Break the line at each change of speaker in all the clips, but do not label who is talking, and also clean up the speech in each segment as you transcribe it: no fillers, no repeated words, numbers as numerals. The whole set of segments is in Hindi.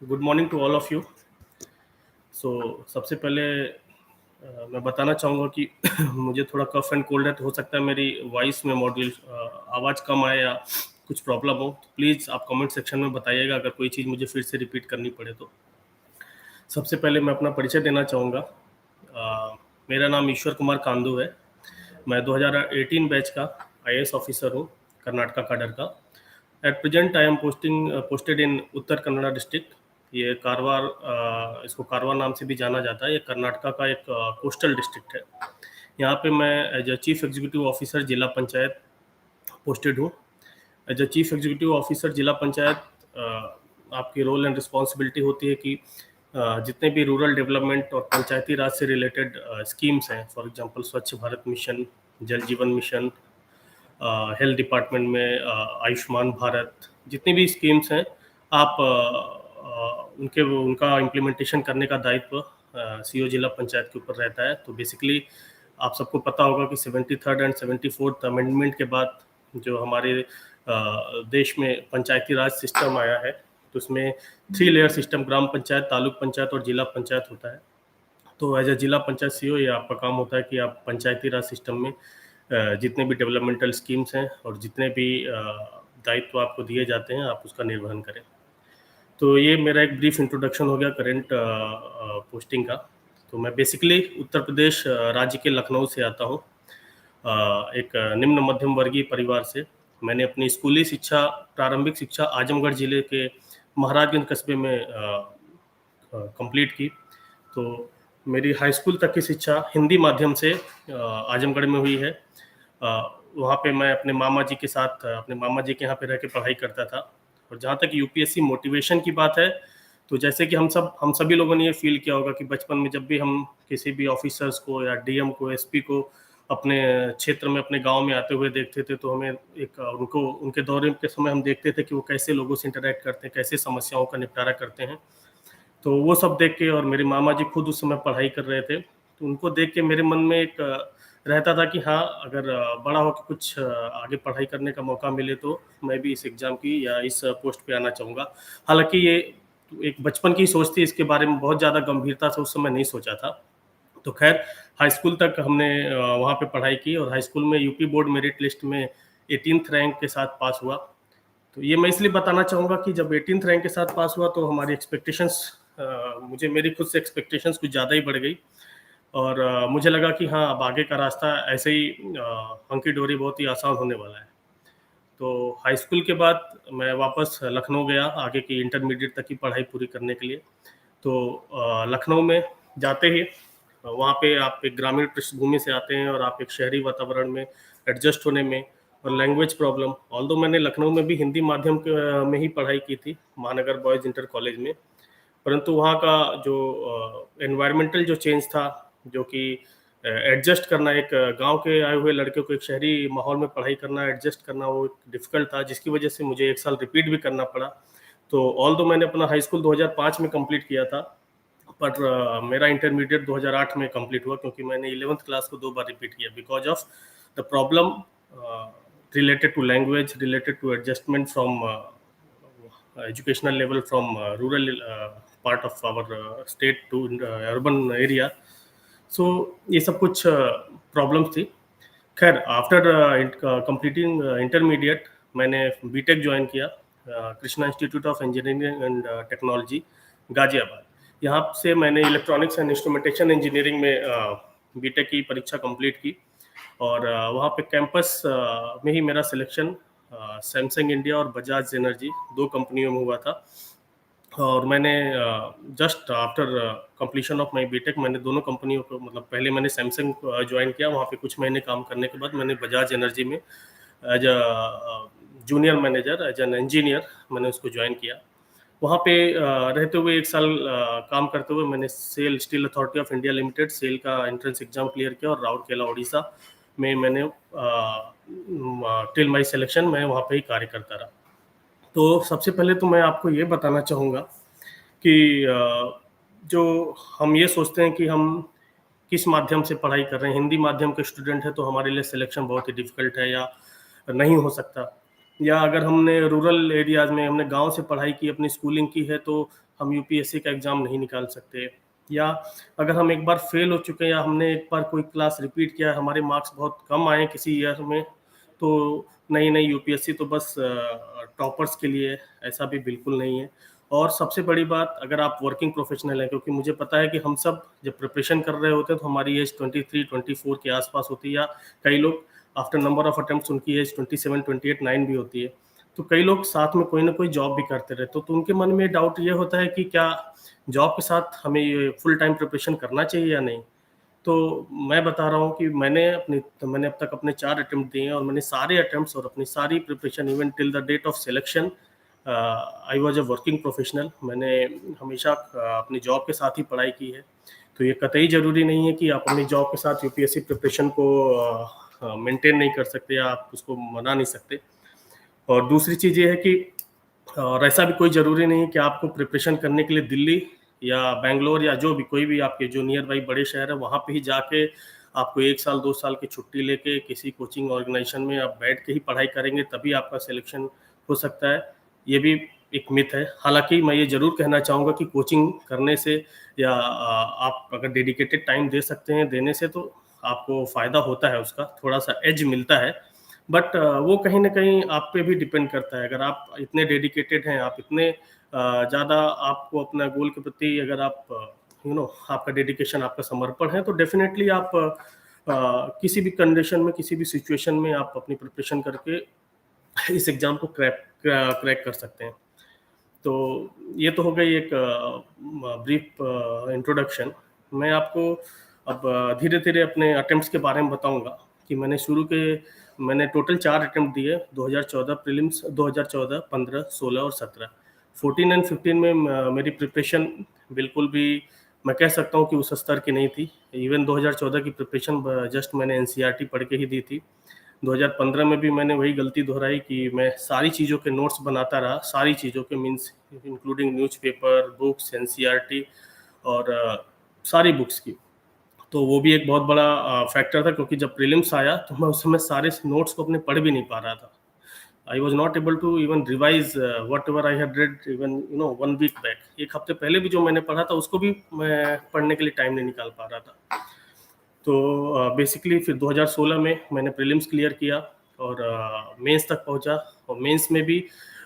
Good morning to all of you. So सबसे पहले मैं बताना चाहूँगा कि मुझे थोड़ा कफ एंड कोल्ड है, तो हो सकता है मेरी वॉइस में मॉड्यूल आवाज़ कम आए या कुछ प्रॉब्लम हो, तो प्लीज़ आप कमेंट सेक्शन में बताइएगा अगर कोई चीज़ मुझे फिर से रिपीट करनी पड़े तो। सबसे पहले मैं अपना परिचय देना चाहूँगा। मेरा नाम ईश्वर कुमार कांदू है। मैं 2018 बैच का आईएएस ऑफिसर हूँ, कर्नाटका काडर का। At present I am posted in Uttar Kannada district. ये कारवार, इसको कारवार नाम से भी जाना जाता है। ये कर्नाटका का एक कोस्टल डिस्ट्रिक्ट है। यहाँ पे मैं as a chief executive officer Zila Panchayat posted हूँ। As a chief executive officer Zila Panchayat आपकी रोल एंड रिस्पॉन्सिबिलिटी होती है कि जितने भी रूरल डेवलपमेंट और पंचायती राज से रिलेटेड स्कीम्स हैं, फॉर एग्जांपल स्वच्छ भारत मिशन, जल जीवन मिशन, हेल्थ डिपार्टमेंट में आयुष्मान भारत, जितनी भी स्कीम्स हैं, आप उनका इम्प्लीमेंटेशन करने का दायित्व सीओ जिला पंचायत के ऊपर रहता है। तो बेसिकली आप सबको पता होगा कि 73rd एंड 74th अमेंडमेंट के बाद जो हमारे देश में पंचायती राज सिस्टम आया है, तो उसमें 3 लेयर सिस्टम, ग्राम पंचायत, तालुक पंचायत और जिला पंचायत होता है। तो एज ए जिला पंचायत सीओ ये आपका काम होता है कि आप पंचायती राज सिस्टम में जितने भी डेवलपमेंटल स्कीम्स हैं और जितने भी दायित्व आपको दिए जाते हैं, आप उसका निर्वहन करें। तो ये मेरा एक ब्रीफ इंट्रोडक्शन हो गया करेंट पोस्टिंग का। तो मैं बेसिकली उत्तर प्रदेश राज्य के लखनऊ से आता हूँ, एक निम्न मध्यम वर्गीय परिवार से। मैंने अपनी स्कूली शिक्षा, प्रारंभिक शिक्षा आजमगढ़ जिले के महाराजगंज कस्बे में कंप्लीट की। तो मेरी हाई स्कूल तक की शिक्षा हिंदी माध्यम से आजमगढ़ में हुई है। वहाँ पे मैं अपने मामा जी के साथ, अपने मामा जी के यहाँ पे रह के पढ़ाई करता था। और जहाँ तक यूपीएससी मोटिवेशन की बात है, तो जैसे कि हम सभी लोगों ने ये फील किया होगा कि बचपन में जब भी हम किसी भी ऑफिसर्स को या डीएम को, एसपी को अपने क्षेत्र में, अपने गांव में आते हुए देखते थे, तो हमें एक उनके दौरे के समय हम देखते थे कि वो कैसे लोगों से इंटरेक्ट करते हैं, कैसे समस्याओं का निपटारा करते हैं। तो वो सब देख के, और मेरे मामा जी खुद उस समय पढ़ाई कर रहे थे, तो उनको देख के मेरे मन में एक रहता था कि हाँ, अगर बड़ा होकर कुछ आगे पढ़ाई करने का मौका मिले तो मैं भी इस एग्ज़ाम की या इस पोस्ट पे आना चाहूँगा। हालांकि ये एक बचपन की सोच थी, इसके बारे में बहुत ज़्यादा गंभीरता से उस समय नहीं सोचा था। तो खैर, हाई स्कूल तक हमने वहाँ पे पढ़ाई की, और हाई स्कूल में यूपी बोर्ड मेरिट लिस्ट में 18th रैंक के साथ पास हुआ। तो ये मैं इसलिए बताना चाहूँगा कि जब 18th रैंक के साथ पास हुआ तो हमारी एक्सपेक्टेशंस, मेरी खुद से एक्सपेक्टेशंस कुछ ज़्यादा ही बढ़ गई। और मुझे लगा कि हाँ, अब आगे का रास्ता ऐसे ही हंकी डोरी बहुत ही आसान होने वाला है। तो हाई स्कूल के बाद मैं वापस लखनऊ गया आगे की इंटरमीडिएट तक की पढ़ाई पूरी करने के लिए। तो लखनऊ में जाते ही वहाँ पे आप एक ग्रामीण पृष्ठभूमि से आते हैं और आप एक शहरी वातावरण में एडजस्ट होने में, और लैंग्वेज प्रॉब्लम, ऑल्दो मैंने लखनऊ में भी हिंदी माध्यम में ही पढ़ाई की थी, महानगर बॉयज़ इंटर कॉलेज में, परंतु वहाँ का जो एनवायरमेंटल जो चेंज था, जो कि एडजस्ट करना, एक गांव के आए हुए लड़के को एक शहरी माहौल में पढ़ाई करना, एडजस्ट करना, वो डिफ़िकल्ट था, जिसकी वजह से मुझे 1 साल रिपीट भी करना पड़ा। तो ऑल्दो मैंने अपना हाई स्कूल 2005 में कंप्लीट किया था, पर मेरा इंटरमीडिएट 2008 में कंप्लीट हुआ, क्योंकि मैंने 11th क्लास को 2 बार रिपीट किया because of the problem related to language, related to adjustment from educational level from rural part of our state to urban area. So ये सब कुछ प्रॉब्लम्स थी। खैर, आफ्टर कंप्लीटिंग इंटरमीडिएट मैंने बीटेक ज्वाइन किया Krishna institute of engineering and technology, Ghaziabad. यहाँ से मैंने इलेक्ट्रॉनिक्स एंड इंस्ट्रूमेंटेशन इंजीनियरिंग में बीटेक की परीक्षा कंप्लीट की, और वहाँ पे कैंपस में ही मेरा सिलेक्शन सैमसंग इंडिया और बजाज एनर्जी, 2 कंपनियों में हुआ था। और मैंने just after completion of my BTech मैंने दोनों कंपनियों को, मतलब पहले मैंने सैमसंग ज्वाइन किया, वहाँ पे कुछ महीने काम करने के बाद मैंने बजाज एनर्जी में as a junior manager, as an engineer मैंने उसको ज्वाइन किया। वहाँ पे रहते हुए 1 साल काम करते हुए मैंने SAIL Steel Authority of India Limited SAIL का एंट्रेंस एग्जाम क्लियर किया, और राउरकेला उड़ीसा में मैंने टिल माई सिलेक्शन मैं वहाँ पे ही कार्य करता रहा। तो सबसे पहले तो मैं आपको ये बताना चाहूँगा कि जो हम ये सोचते हैं कि हम किस माध्यम से पढ़ाई कर रहे हैं, हिंदी माध्यम के स्टूडेंट है तो हमारे लिए सिलेक्शन बहुत ही डिफ़िकल्ट है या नहीं हो सकता, या अगर हमने रूरल एरियाज़ में, हमने गांव से पढ़ाई की, अपनी स्कूलिंग की है, तो हम यूपीएससी का एग्ज़ाम नहीं निकाल सकते, या अगर हम एक बार फेल हो चुके हैं या हमने एक बार कोई क्लास रिपीट किया, हमारे मार्क्स बहुत कम आए किसी ईयर में, तो नहीं यूपीएससी तो बस टॉपर्स के लिए है, ऐसा भी बिल्कुल नहीं है। और सबसे बड़ी बात, अगर आप वर्किंग प्रोफेशनल हैं, क्योंकि मुझे पता है कि हम सब जब प्रिपरेशन कर रहे होते हैं तो हमारी एज 23-24 के आसपास होती है, या कई लोग आफ्टर नंबर ऑफ अटेम्प्ट्स उनकी एज 27-28-9 भी होती है। तो कई लोग साथ में कोई ना कोई जॉब भी करते रहते, तो उनके मन में डाउट ये होता है कि क्या जॉब के साथ हमें ये फुल टाइम प्रिपरेशन करना चाहिए या नहीं। तो मैं बता रहा हूँ कि मैंने अब तक अपने 4 अटेम्प्ट दिए हैं, और मैंने सारे अटेम्प्ट्स और अपनी सारी preparation even till the date of selection I was a working professional, मैंने हमेशा अपनी जॉब के साथ ही पढ़ाई की है। तो ये कतई ज़रूरी नहीं है कि आप अपनी जॉब के साथ यूपीएससी प्रिपरेशन को मेंटेन नहीं कर सकते, या आप उसको मना नहीं सकते। और दूसरी चीज़ ये है कि और ऐसा भी कोई ज़रूरी नहीं है कि आपको प्रिपरेशन करने के लिए दिल्ली या बैंगलोर या जो भी कोई भी आपके जो नियर बाई बड़े शहर है वहाँ पे ही जाके आपको 1 साल 2 साल की छुट्टी लेके किसी कोचिंग ऑर्गेनाइजेशन में आप बैठ के ही पढ़ाई करेंगे तभी आपका सिलेक्शन हो सकता है। ये भी एक मिथ है। हालाँकि मैं ये ज़रूर कहना चाहूँगा कि कोचिंग करने से या आप अगर डेडिकेटेड टाइम दे सकते हैं, देने से तो आपको फ़ायदा होता है, उसका थोड़ा-सा एज मिलता है। बट वो कहीं न कहीं आप पे भी डिपेंड करता है। अगर आप इतने डेडिकेटेड हैं, आप इतने ज़्यादा आपको अपना गोल के प्रति अगर आप आपका डेडिकेशन, आपका समर्पण है, तो डेफ़िनेटली आप किसी भी कंडीशन में, किसी भी सिचुएशन में आप अपनी प्रिपरेशन करके इस एग्ज़ाम को क्रैक कर सकते हैं। तो ये तो हो गई एक ब्रीफ इंट्रोडक्शन। मैं आपको अब धीरे-धीरे अपने अटेम्प्ट्स के बारे में बताऊँगा कि मैंने टोटल 4 अटेम्प्ट दिए, 2014 प्रीलिम्स, 2014, 15, 16 और 17। 14 एंड 15 में मेरी प्रिपरेशन बिल्कुल भी मैं कह सकता हूँ कि उस स्तर की नहीं थी। इवन 2014 की प्रिपरेशन जस्ट मैंने एनसीईआरटी पढ़ के ही दी थी। 2015 में भी मैंने वही गलती दोहराई कि मैं सारी चीज़ों के नोट्स बनाता रहा, सारी चीज़ों के means including newspaper, books, NCERT और सारी बुक्स की। तो वो भी एक बहुत बड़ा फैक्टर था, क्योंकि जब प्रीलिम्स आया तो मैं उस समय सारे नोट्स को अपने पढ़ भी नहीं पा रहा था। I was not able to even revise whatever I had read even 1 week back. 1 हफ्ते पहले भी जो मैंने पढ़ा था उसको भी मैं पढ़ने के लिए टाइम नहीं निकाल पा रहा था। तो बेसिकली फिर 2016 में मैंने प्रीलिम्स क्लियर किया और मेंस तक पहुंचा, और मेंस में भी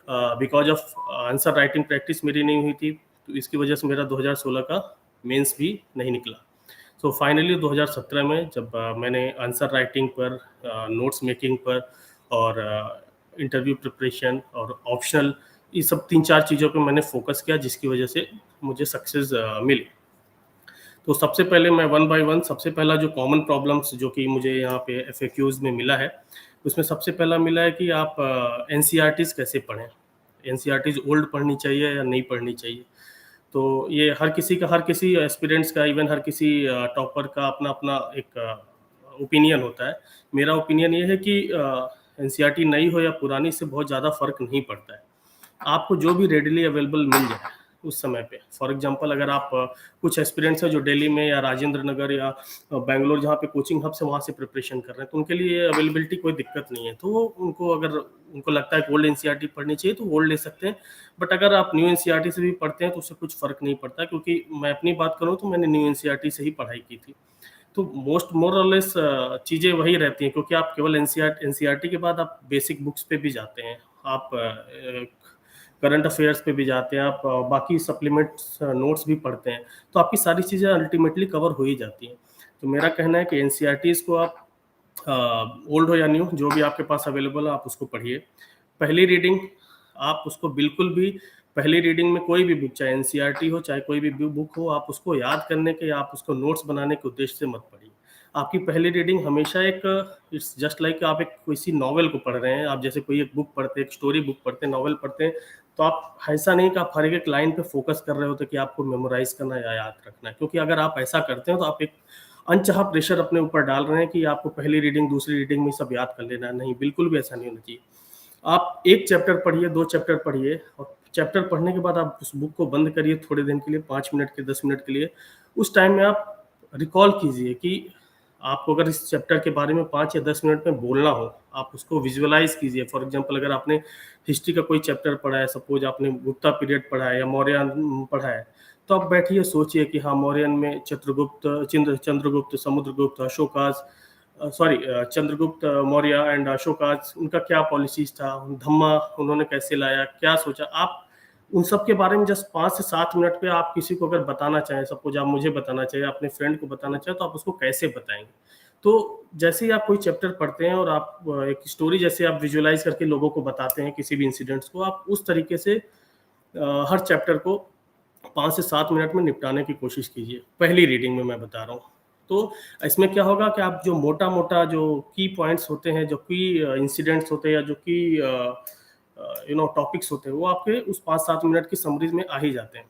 because of answer writing practice मेरी नहीं हुई थी, तो इसकी वजह से मेरा 2016 का मेंस भी नहीं निकला। सो फाइनली 2017 में जब मैंने आंसर राइटिंग पर, नोट्स मेकिंग पर और इंटरव्यू प्रिपरेशन और ऑप्शनल, ये सब 3-4 चीज़ों पे मैंने फोकस किया, जिसकी वजह से मुझे सक्सेस मिली। तो सबसे पहले मैं वन बाय वन, सबसे पहला जो कॉमन प्रॉब्लम्स जो कि मुझे यहाँ पे एफएक्यूज में मिला है, उसमें सबसे पहला मिला है कि आप एनसीईआरटीज़ कैसे पढ़ें, एनसीईआरटीज़ ओल्ड पढ़नी चाहिए या नहीं पढ़नी चाहिए। तो ये हर किसी एस्पिरेंट्स का, इवन हर किसी टॉपर का अपना अपना एक ओपिनियन होता है। मेरा ओपिनियन ये है कि एनसीईआरटी नई हो या पुरानी, से बहुत ज़्यादा फ़र्क नहीं पड़ता है। आपको जो भी रेडिली अवेलेबल मिल जाए उस समय पे, फॉर एग्जांपल अगर आप कुछ एस्पिरेंट्स हैं जो दिल्ली में या राजेंद्र नगर या बैंगलोर, जहाँ पे कोचिंग हब से, वहाँ से प्रिपरेशन कर रहे हैं, तो उनके लिए अवेलेबिलिटी कोई दिक्कत नहीं है। तो उनको अगर उनको लगता है कि ओल्ड एनसीईआरटी पढ़नी चाहिए तो ओल्ड ले सकते हैं। बट अगर आप न्यू एनसीईआरटी से भी पढ़ते हैं तो उससे कुछ फ़र्क नहीं पड़ता, क्योंकि मैं अपनी बात करूँ तो मैंने न्यू एनसीईआरटी से ही पढ़ाई की थी। तो मोर और लेस चीज़ें वही रहती हैं, क्योंकि आप केवल एनसीईआरटी के बाद आप बेसिक बुक्स पे भी जाते हैं, आप करंट अफेयर्स पे भी जाते हैं, आप बाकी सप्लीमेंट्स नोट्स भी पढ़ते हैं, तो आपकी सारी चीज़ें अल्टीमेटली कवर हो ही जाती हैं। तो मेरा कहना है कि एनसीईआरटीज़ को आप ओल्ड हो या न्यू, जो भी आपके पास अवेलेबल है, आप उसको पढ़िए। पहली रीडिंग आप उसको बिल्कुल भी, पहली रीडिंग में कोई भी बुक, चाहे एनसीईआरटी हो, चाहे कोई भी बुक हो, आप उसको याद करने के या आप उसको नोट्स बनाने के उद्देश्य से मत पढ़िए। आपकी पहली रीडिंग हमेशा एक, इट्स जस्ट लाइक आप एक किसी नॉवेल को पढ़ रहे हैं। आप जैसे कोई एक बुक पढ़ते हैं, एक स्टोरी बुक पढ़ते हैं, नॉवेल पढ़ते हैं, तो आप ऐसा नहीं कि आप हर एक लाइन पे फोकस कर रहे होते कि आपको मेमोराइज करना या याद रखना है, क्योंकि अगर आप ऐसा करते हैं तो आप एक अनचाहा प्रेशर अपने ऊपर डाल रहे हैं कि आपको पहली रीडिंग, दूसरी रीडिंग में सब याद कर लेना है। नहीं, बिल्कुल भी ऐसा नहीं होना चाहिए। आप 1 चैप्टर पढ़िए, 2 चैप्टर पढ़िए, और चैप्टर पढ़ने के बाद आप उस बुक को बंद करिए थोड़े दिन के लिए, 5 मिनट के, 10 मिनट के लिए। उस टाइम में आप रिकॉल कीजिए कि आपको अगर इस चैप्टर के बारे में 5 या 10 मिनट में बोलना हो, आप उसको विजुअलाइज कीजिए। फॉर एग्जांपल अगर आपने हिस्ट्री का कोई चैप्टर पढ़ा है, सपोज आपने गुप्ता पीरियड पढ़ा है या मौर्यन पढ़ा है, तो आप बैठिए सोचिए कि हाँ, मौर्यन में चित्रगुप्त, चंद्रगुप्त, समुद्रगुप्त, अशोकाज, चंद्रगुप्त मौर्य एंड अशोकाज, उनका क्या पॉलिसीज था, धम्मा उन्होंने कैसे लाया, क्या सोचा। आप उन सब के बारे में जस्ट 5 से 7 मिनट पे आप किसी को अगर बताना चाहें, सपोज आप मुझे बताना चाहिए, अपने फ्रेंड को बताना चाहें, तो आप उसको कैसे बताएंगे? तो जैसे ही आप कोई चैप्टर पढ़ते हैं और आप एक स्टोरी जैसे आप विजुअलाइज करके लोगों को बताते हैं किसी भी इंसिडेंट्स को, आप उस तरीके से हर चैप्टर को 5 से 7 मिनट में निपटाने की कोशिश कीजिए, पहली रीडिंग में मैं बता रहा हूँ। तो इसमें क्या होगा कि आप जो मोटा-मोटा जो की पॉइंट्स होते हैं, जो की इंसिडेंट्स होते हैं या जो की टॉपिक्स होते हैं, वो आपके उस 5-7 मिनट की समरीज में आ ही जाते हैं।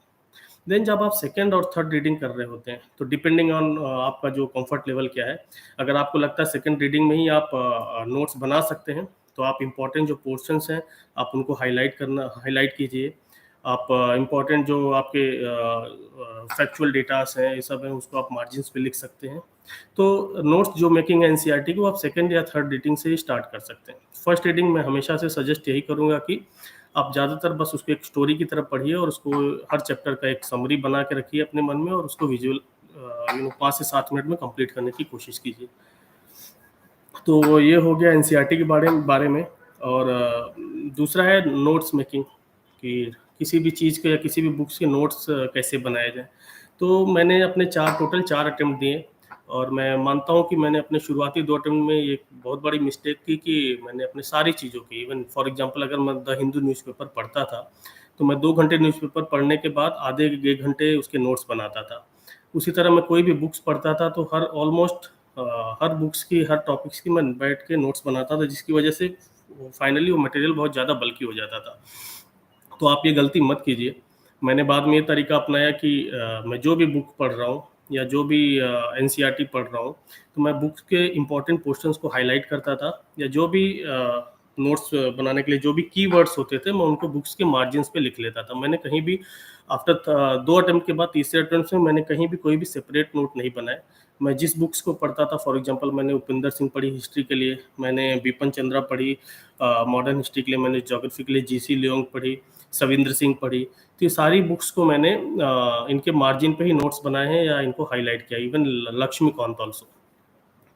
देन जब आप सेकंड और थर्ड रीडिंग कर रहे होते हैं, तो डिपेंडिंग ऑन आपका जो कंफर्ट लेवल क्या है, अगर आपको लगता है सेकंड रीडिंग में ही आप नोट्स बना सकते हैं, तो आप इम्पोर्टेंट जो पोर्शंस हैं, आप उनको हाईलाइट कीजिए। आप इम्पोर्टेंट जो आपके फैक्चुअल डेटास हैं, ये सब हैं, उसको आप मार्जिन्स पे लिख सकते हैं। तो नोट्स जो मेकिंग है एनसीईआरटी की, वो आप सेकंड या थर्ड रीडिंग से ही स्टार्ट कर सकते हैं। फर्स्ट रीडिंग में हमेशा से सजेस्ट यही करूँगा कि आप ज़्यादातर बस उसको एक स्टोरी की तरफ पढ़िए और उसको हर चैप्टर का एक समरी बना के रखिए अपने मन में, और उसको विजुअल 5 से 7 मिनट में कंप्लीट करने की कोशिश कीजिए। तो ये हो गया एनसीईआरटी के बारे में। और दूसरा है नोट्स मेकिंग, कि किसी भी चीज़ के या किसी भी बुक्स के नोट्स कैसे बनाए जाएँ। तो मैंने अपने टोटल 4 अटेम्प्ट दिए, और मैं मानता हूँ कि मैंने अपने शुरुआती 2 अटेम्प्ट में एक बहुत बड़ी मिस्टेक की कि मैंने अपने सारी चीज़ों की, इवन फॉर एग्जांपल अगर मैं द हिंदू न्यूज़पेपर पढ़ता था, तो मैं 2 घंटे न्यूज़पेपर पढ़ने के बाद आधे 1 घंटे उसके नोट्स बनाता था। उसी तरह मैं कोई भी बुक्स पढ़ता था, तो हर बुक्स की, हर टॉपिक्स की मैं बैठ के नोट्स बनाता था, जिसकी वजह से फाइनली वो मटेरियल बहुत ज़्यादा बल्की हो जाता था। तो आप ये गलती मत कीजिए। मैंने बाद में ये तरीका अपनाया कि मैं जो भी बुक पढ़ रहा हूँ या जो भी एनसीईआरटी पढ़ रहा हूँ, तो मैं बुक्स के इम्पोर्टेंट पोर्शंस को हाईलाइट करता था, या जो भी नोट्स बनाने के लिए जो भी कीवर्ड्स होते थे, मैं उनको बुक्स के मार्जिन्स पे लिख लेता था। मैंने कहीं भी आफ्टर 2 अटेम्प्ट के बाद तीसरे अटेम्प्ट में मैंने कहीं भी कोई भी सेपरेट नोट नहीं बनाए। मैं जिस बुक्स को पढ़ता था, फॉर एग्जांपल मैंने उपिंदर सिंह पढ़ी हिस्ट्री के लिए, मैंने बिपिन चंद्रा पढ़ी मॉडर्न हिस्ट्री के लिए, मैंने ज्योग्राफी के लिए जीसी लियोंग पढ़ी, सविंद्र सिंह पढ़ी। तो ये सारी बुक्स को मैंने इनके मार्जिन पे ही नोट्स बनाए हैं या इनको हाईलाइट किया, इवन लक्ष्मीकांत ऑल्सो।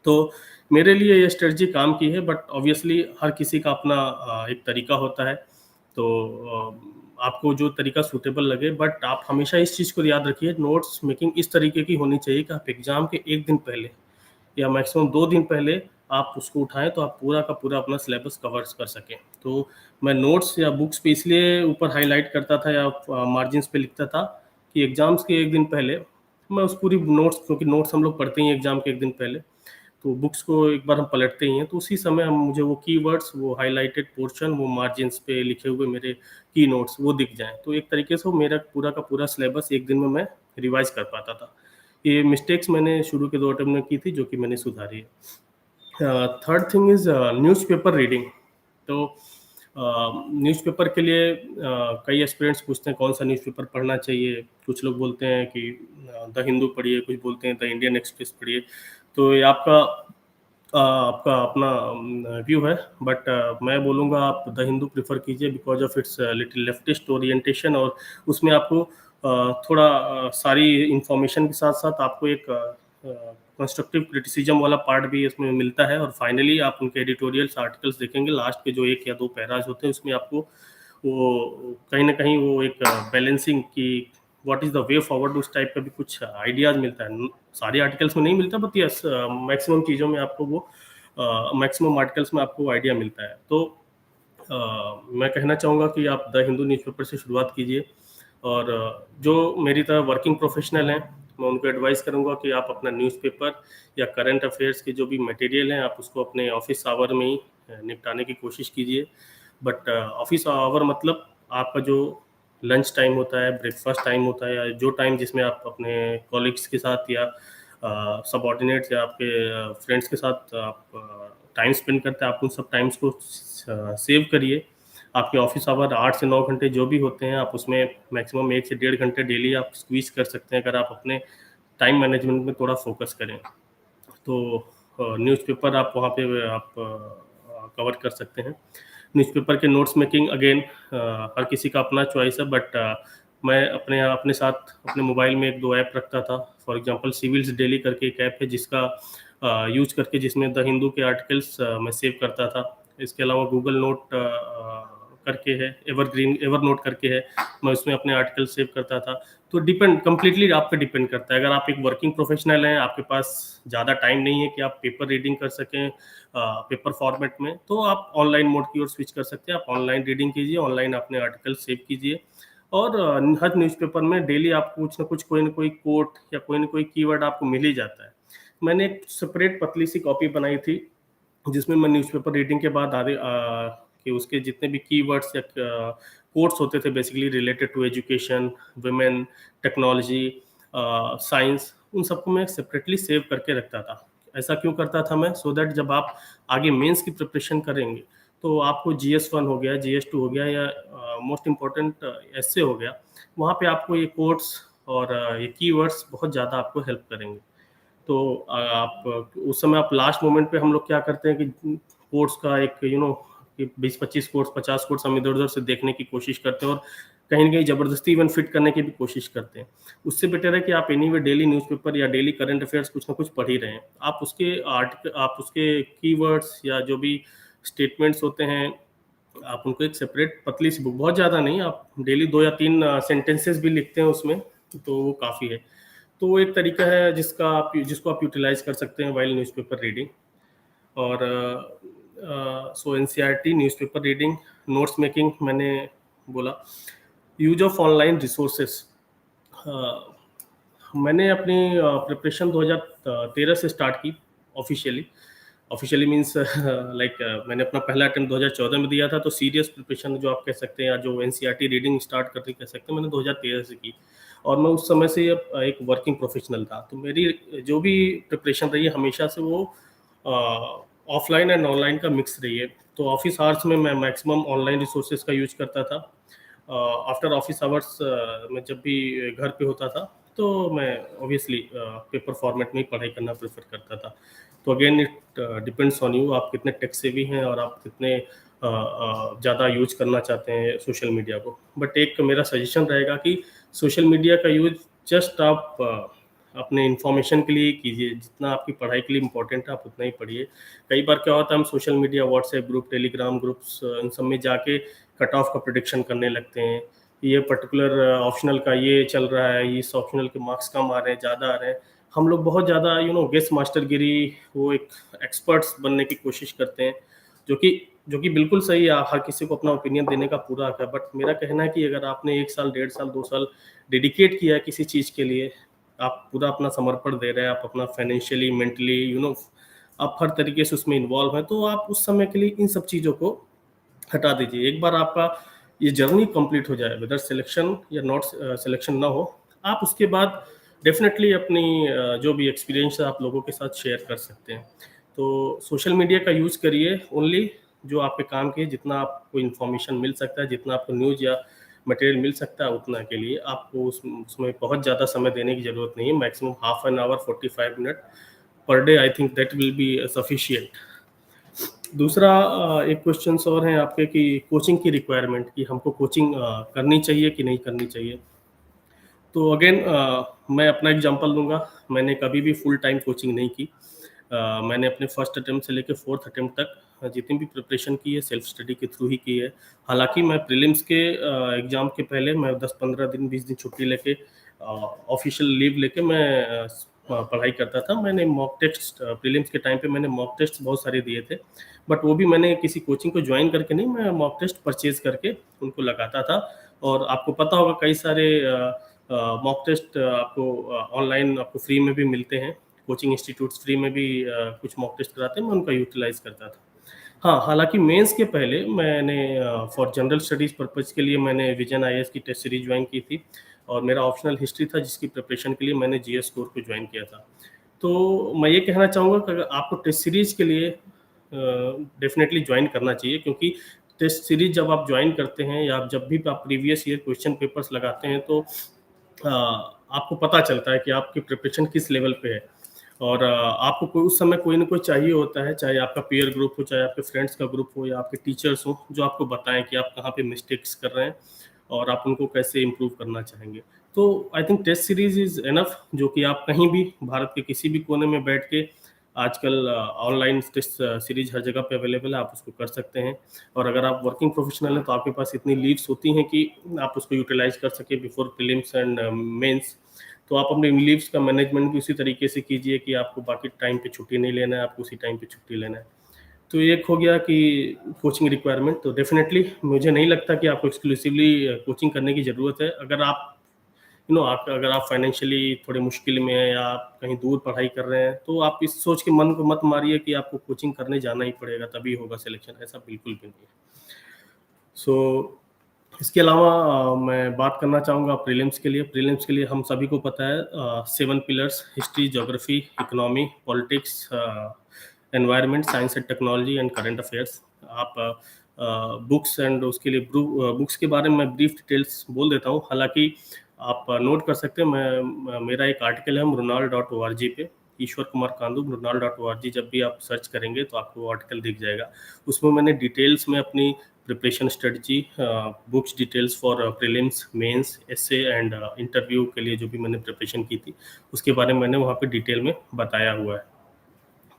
तो मेरे लिए ये स्ट्रेटजी काम की है, बट ऑब्वियसली हर किसी का अपना एक तरीका होता है। तो आपको जो तरीका सूटेबल लगे, बट आप हमेशा इस चीज़ को याद रखिए, नोट्स मेकिंग इस तरीके की होनी चाहिए कि आप एग्ज़ाम के 1 दिन पहले या मैक्सिमम 2 दिन पहले आप उसको उठाएँ, तो आप पूरा का पूरा अपना सिलेबस कवर कर सकें। तो मैं नोट्स या बुक्स पे इसलिए ऊपर हाईलाइट करता था या मार्जिन्स पे लिखता था कि एग्ज़ाम्स के 1 दिन पहले मैं उस पूरी नोट्स, क्योंकि नोट्स हम लोग पढ़ते ही हैं एग्ज़ाम के 1 दिन पहले, तो बुक्स को एक बार हम पलटते ही हैं, तो उसी समय हम मुझे वो कीवर्ड्स, वो हाइलाइटेड पोर्शन, वो मार्जिन्स पे लिखे हुए मेरे की नोट्स वो दिख जाएँ। तो एक तरीके से वो मेरा पूरा का पूरा सिलेबस 1 दिन में मैं रिवाइज़ कर पाता था। ये मिस्टेक्स मैंने शुरू के 2 अटेम्प्ट में की थी, जो कि मैंने सुधारी है। Third thing is newspaper reading. तो न्यूज़पेपर के लिए कई एस्पिरेंट्स पूछते हैं कौन सा न्यूज़पेपर पढ़ना चाहिए। कुछ लोग बोलते हैं कि द हिंदू पढ़िए, कुछ बोलते हैं द इंडियन एक्सप्रेस पढ़िए। तो ये आपका अपना व्यू है, बट मैं बोलूँगा आप द हिंदू प्रेफर कीजिए, because of its little leftist orientation, और उसमें आपको थोड़ा सारी इंफॉर्मेशन के साथ साथ आपको एक कंस्ट्रक्टिव क्रिटिसिज्म वाला पार्ट भी इसमें मिलता है। और फाइनली आप उनके एडिटोरियल्स आर्टिकल्स देखेंगे, लास्ट के जो 1 या 2 पैराज होते हैं, उसमें आपको वो कहीं ना कहीं वो एक बैलेंसिंग की what is the way forward, उस टाइप का भी कुछ आइडियाज़ मिलता है। सारे आर्टिकल्स में नहीं मिलता, बट यस मैक्सिमम चीज़ों में आपको वो मैक्सिमम आर्टिकल्स में आपको आइडिया मिलता है। तो मैं कहना चाहूँगा कि आप द हिंदू न्यूज़पेपर से शुरुआत कीजिए, और जो मेरी तरह वर्किंग प्रोफेशनल हैं, मैं उनको एडवाइस करूँगा कि आप अपना न्यूज़पेपर या करंट अफेयर्स के जो भी मटेरियल हैं, आप उसको अपने ऑफिस आवर में ही निपटाने की कोशिश कीजिए। बट ऑफिस आवर मतलब आपका जो लंच टाइम होता है, ब्रेकफास्ट टाइम होता है, या जो टाइम जिसमें आप अपने कॉलिग्स के साथ या सबऑर्डिनेट्स या आपके फ्रेंड्स के साथ आप टाइम स्पेंड करते हैं, आप उन सब टाइम्स को सेव करिए। आपके ऑफिस आवर 8 से 9 घंटे जो भी होते हैं, आप उसमें मैक्सिमम 1 से 1.5 घंटे डेली आप स्क्वीज़ कर सकते हैं, अगर आप अपने टाइम मैनेजमेंट में थोड़ा फोकस करें। तो न्यूज़पेपर आप वहाँ पे आप कवर कर सकते हैं। न्यूज़पेपर के नोट्स मेकिंग अगेन हर किसी का अपना चॉइस है, बट मैं अपने साथ अपने मोबाइल में 1-2 ऐप रखता था। फॉर एग्जांपल सिविल्स डेली करके एक ऐप है जिसका यूज़ करके जिसमें द हिंदू के आर्टिकल्स मैं सेव करता था। इसके अलावा गूगल नोट करके है, एवरनोट करके है, मैं उसमें अपने आर्टिकल सेव करता था। तो डिपेंड कंप्लीटली आप पे डिपेंड करता है। अगर आप एक वर्किंग प्रोफेशनल हैं, आपके पास ज़्यादा टाइम नहीं है कि आप पेपर रीडिंग कर सकें पेपर फॉर्मेट में, तो आप ऑनलाइन मोड की ओर स्विच कर सकते हैं। आप ऑनलाइन रीडिंग कीजिए, ऑनलाइन अपने आर्टिकल सेव कीजिए, और हर न्यूज़पेपर में डेली आपको कुछ ना कुछ, कोई ना कोई कोट या कोई ना कोई कीवर्ड आपको मिल ही जाता है। मैंने एक सेपरेट पतली सी कॉपी बनाई थी जिसमें मैं न्यूज़पेपर रीडिंग के बाद कि उसके जितने भी कीवर्ड्स या कोट्स होते थे basically related to education, women, technology, science, उन सबको मैं सेपरेटली सेव करके रखता था। ऐसा क्यों करता था मैं? सो दैट जब आप आगे मेंस की प्रिपरेशन करेंगे तो आपको GS1 हो गया, GS2 हो गया, या मोस्ट इम्पोर्टेंट एस्से हो गया, वहाँ पे आपको ये कोट्स और ये कीवर्ड्स बहुत ज़्यादा आपको हेल्प करेंगे। तो आप उस समय आप लास्ट मोमेंट पे हम लोग क्या करते हैं कि कोर्स का एक कि 20-25 कोर्स 50 कोर्स हम इधर-उधर से देखने की कोशिश करते हैं और कहीं न कहीं ज़बरदस्ती इवन फिट करने की भी कोशिश करते हैं। उससे बेटर है कि आप एनीवे डेली न्यूज़पेपर या डेली करंट अफेयर्स कुछ ना कुछ पढ़ ही रहे हैं। आप उसके कीवर्ड्स या जो भी स्टेटमेंट्स होते हैं, आप उनको एक सेपरेट पतली सी बुक, बहुत ज़्यादा नहीं, आप डेली 2 या 3 सेंटेंसेस भी लिखते हैं उसमें, तो वो काफ़ी है। तो वो एक तरीका है जिसको आप यूटिलाइज़ कर सकते हैं व्हाइल न्यूज़पेपर रीडिंग। और so NCERT newspaper reading, notes making मैंने बोला। यूज़ ऑफ ऑनलाइन रिसोर्सेज़, मैंने अपनी प्रिपरेशन 2013 से स्टार्ट की ऑफ़िशियली। ऑफ़िशियली मीन्स लाइक मैंने अपना पहला अटेम्प्ट 2014 में दिया था, तो सीरियस प्रिपरेशन जो आप कह सकते हैं या जो एनसीईआरटी रीडिंग स्टार्ट करके कह सकते हैं, मैंने 2013 से की। और मैं उस समय से एक वर्किंग प्रोफेशनल था, तो मेरी जो भी प्रिपरेशन रही है हमेशा से वो ऑफलाइन एंड ऑनलाइन का मिक्स रही है। तो ऑफिस आवर्स में मैं मैक्सिमम ऑनलाइन रिसोर्सेज का यूज करता था। आफ्टर ऑफिस आवर्स मैं जब भी घर पे होता था तो मैं ऑब्वियसली पेपर फॉर्मेट में ही पढ़ाई करना प्रेफर करता था। तो again it depends on you, आप कितने टेक सेवी हैं और आप कितने ज़्यादा यूज करना चाहते हैं सोशल मीडिया को। बट एक मेरा सजेशन रहेगा कि सोशल मीडिया का यूज जस्ट आप अपने इन्फॉर्मेशन के लिए कीजिए, जितना आपकी पढ़ाई के लिए इम्पोर्टेंट है आप उतना ही पढ़िए। कई बार क्या होता है, हम social media, WhatsApp group, Telegram groups, इन सब में जाके कट ऑफ का प्रिडिक्शन करने लगते हैं। ये पर्टिकुलर ऑप्शनल का ये चल रहा है, इस ऑप्शनल के मार्क्स कम आ रहे हैं, ज़्यादा आ रहे हैं। हम लोग बहुत ज़्यादा गेस मास्टरगिरी, वो एक एक्सपर्ट्स बनने की कोशिश करते हैं, जो कि बिल्कुल सही है। हर किसी को अपना ओपिनियन देने का पूरा हक है, बट मेरा कहना है कि अगर आपने 1 साल, 1.5 साल, 2 साल डेडिकेट किया है किसी चीज़ के लिए, आप पूरा अपना समर्पण दे रहे हैं, आप अपना फाइनेंशियली, मेंटली, आप हर तरीके से उसमें इन्वॉल्व हैं, तो आप उस समय के लिए इन सब चीज़ों को हटा दीजिए। एक बार आपका ये जर्नी कंप्लीट हो जाए, वेदर सिलेक्शन या नॉट सिलेक्शन ना हो, आप उसके बाद डेफिनेटली अपनी जो भी एक्सपीरियंस है आप लोगों के साथ शेयर कर सकते हैं। तो सोशल मीडिया का यूज़ करिए ओनली जो आपके काम की है, जितना आपको इन्फॉर्मेशन मिल सकता है, जितना आपको न्यूज़ या मटेरियल मिल सकता है उतना के लिए आपको उसमें बहुत ज़्यादा समय देने की ज़रूरत नहीं है। Maximum half an hour, 45 minute per day, I think that will be sufficient. दूसरा एक क्वेश्चंस और हैं आपके कि कोचिंग की रिक्वायरमेंट, कि हमको कोचिंग करनी चाहिए कि नहीं करनी चाहिए। तो अगेन मैं अपना एग्जांपल दूंगा। मैंने कभी भी फुल टाइम कोचिंग नहीं की। मैंने अपने फर्स्ट अटेम्प्ट से लेकर फोर्थ अटेम्प्ट तक जितनी भी प्रिपरेशन की है सेल्फ स्टडी के थ्रू ही की है। हालांकि मैं प्रीलिम्स के एग्ज़ाम के पहले मैं 10-15 दिन, 20 दिन छुट्टी लेके, ऑफिशियल लीव लेके मैं पढ़ाई करता था। मैंने मॉक टेस्ट प्रीलिम्स के टाइम पे मैंने मॉक टेस्ट बहुत सारे दिए थे, बट वो भी मैंने किसी कोचिंग को ज्वाइन करके नहीं, मैं मॉक टेस्ट परचेज करके उनको लगाता था। और आपको पता होगा कई सारे मॉक टेस्ट आपको ऑनलाइन आपको फ्री में भी मिलते हैं। कोचिंग इंस्टीट्यूट्स फ्री में भी कुछ मॉक टेस्ट कराते हैं, मैं उनका यूटिलाइज़ करता था। हाँ, हालाँकि मेंस के पहले मैंने फॉर जनरल स्टडीज़ पर्पज़ के लिए मैंने विजन आईएएस की टेस्ट सीरीज़ जॉइन की थी, और मेरा ऑप्शनल हिस्ट्री था जिसकी प्रिपरेशन के लिए मैंने जीएस कोर को जॉइन किया था। तो मैं ये कहना चाहूँगा कि अगर आपको टेस्ट सीरीज़ के लिए डेफ़िनेटली जॉइन करना चाहिए, क्योंकि टेस्ट सीरीज़ जब आप जॉइन करते हैं या जब भी आप प्रीवियस ईयर क्वेश्चन पेपर्स लगाते हैं, तो आपको पता चलता है कि आपकी प्रिपरेशन किस लेवल पे है। और आपको कोई उस समय कोई ना कोई चाहिए होता है, चाहे आपका पीयर ग्रुप हो, चाहे आपके फ्रेंड्स का ग्रुप हो या आपके टीचर्स हो, जो आपको बताएं कि आप कहाँ पे मिस्टेक्स कर रहे हैं और आप उनको कैसे इम्प्रूव करना चाहेंगे। तो I think test series is enough, जो कि आप कहीं भी भारत के किसी भी कोने में बैठ के आजकल ऑनलाइन टेस्ट सीरीज हर जगह पे अवेलेबल है, आप उसको कर सकते हैं। और अगर आप वर्किंग प्रोफेशनल हैं तो आपके पास इतनी लीव्स होती हैं कि आप उसको यूटिलाइज कर सके बिफोर प्रीलिम्स एंड मेंस। तो आप अपने लीव्स का मैनेजमेंट भी उसी तरीके से कीजिए कि आपको बाकी टाइम पे छुट्टी नहीं लेना है, आपको उसी टाइम पे छुट्टी लेना है। तो एक हो गया कि कोचिंग रिक्वायरमेंट, तो डेफिनेटली मुझे नहीं लगता कि आपको एक्सक्लूसिवली कोचिंग करने की ज़रूरत है। अगर आप आप अगर आप फाइनेंशियली थोड़े मुश्किल में हैं या आप कहीं दूर पढ़ाई कर रहे हैं, तो आप इस सोच के मन को मत मारिए कि आपको कोचिंग करने जाना ही पड़ेगा तभी होगा सिलेक्शन, ऐसा बिल्कुल भी नहीं है। सो इसके अलावा मैं बात करना चाहूँगा प्रीलिम्स के लिए। प्रीलिम्स के लिए हम सभी को पता है 7 pillars: history, geography, economy, politics, environment, science and technology and current affairs. आप बुक्स एंड उसके लिए बुक्स के बारे में मैं ब्रीफ डिटेल्स बोल देता हूँ, हालांकि आप नोट कर सकते हैं। मेरा एक आर्टिकल है mrunal.org पे, ईश्वर कुमार कांदू, mrunal.org। जब भी आप सर्च करेंगे तो आपको आर्टिकल दिख जाएगा। उसमें मैंने डिटेल्स में अपनी preparation strategy, books details for prelims, mains, essay and interview के लिए जो भी मैंने प्रिपरेशन की थी, उसके बारे में मैंने वहाँ पे डिटेल में बताया हुआ है।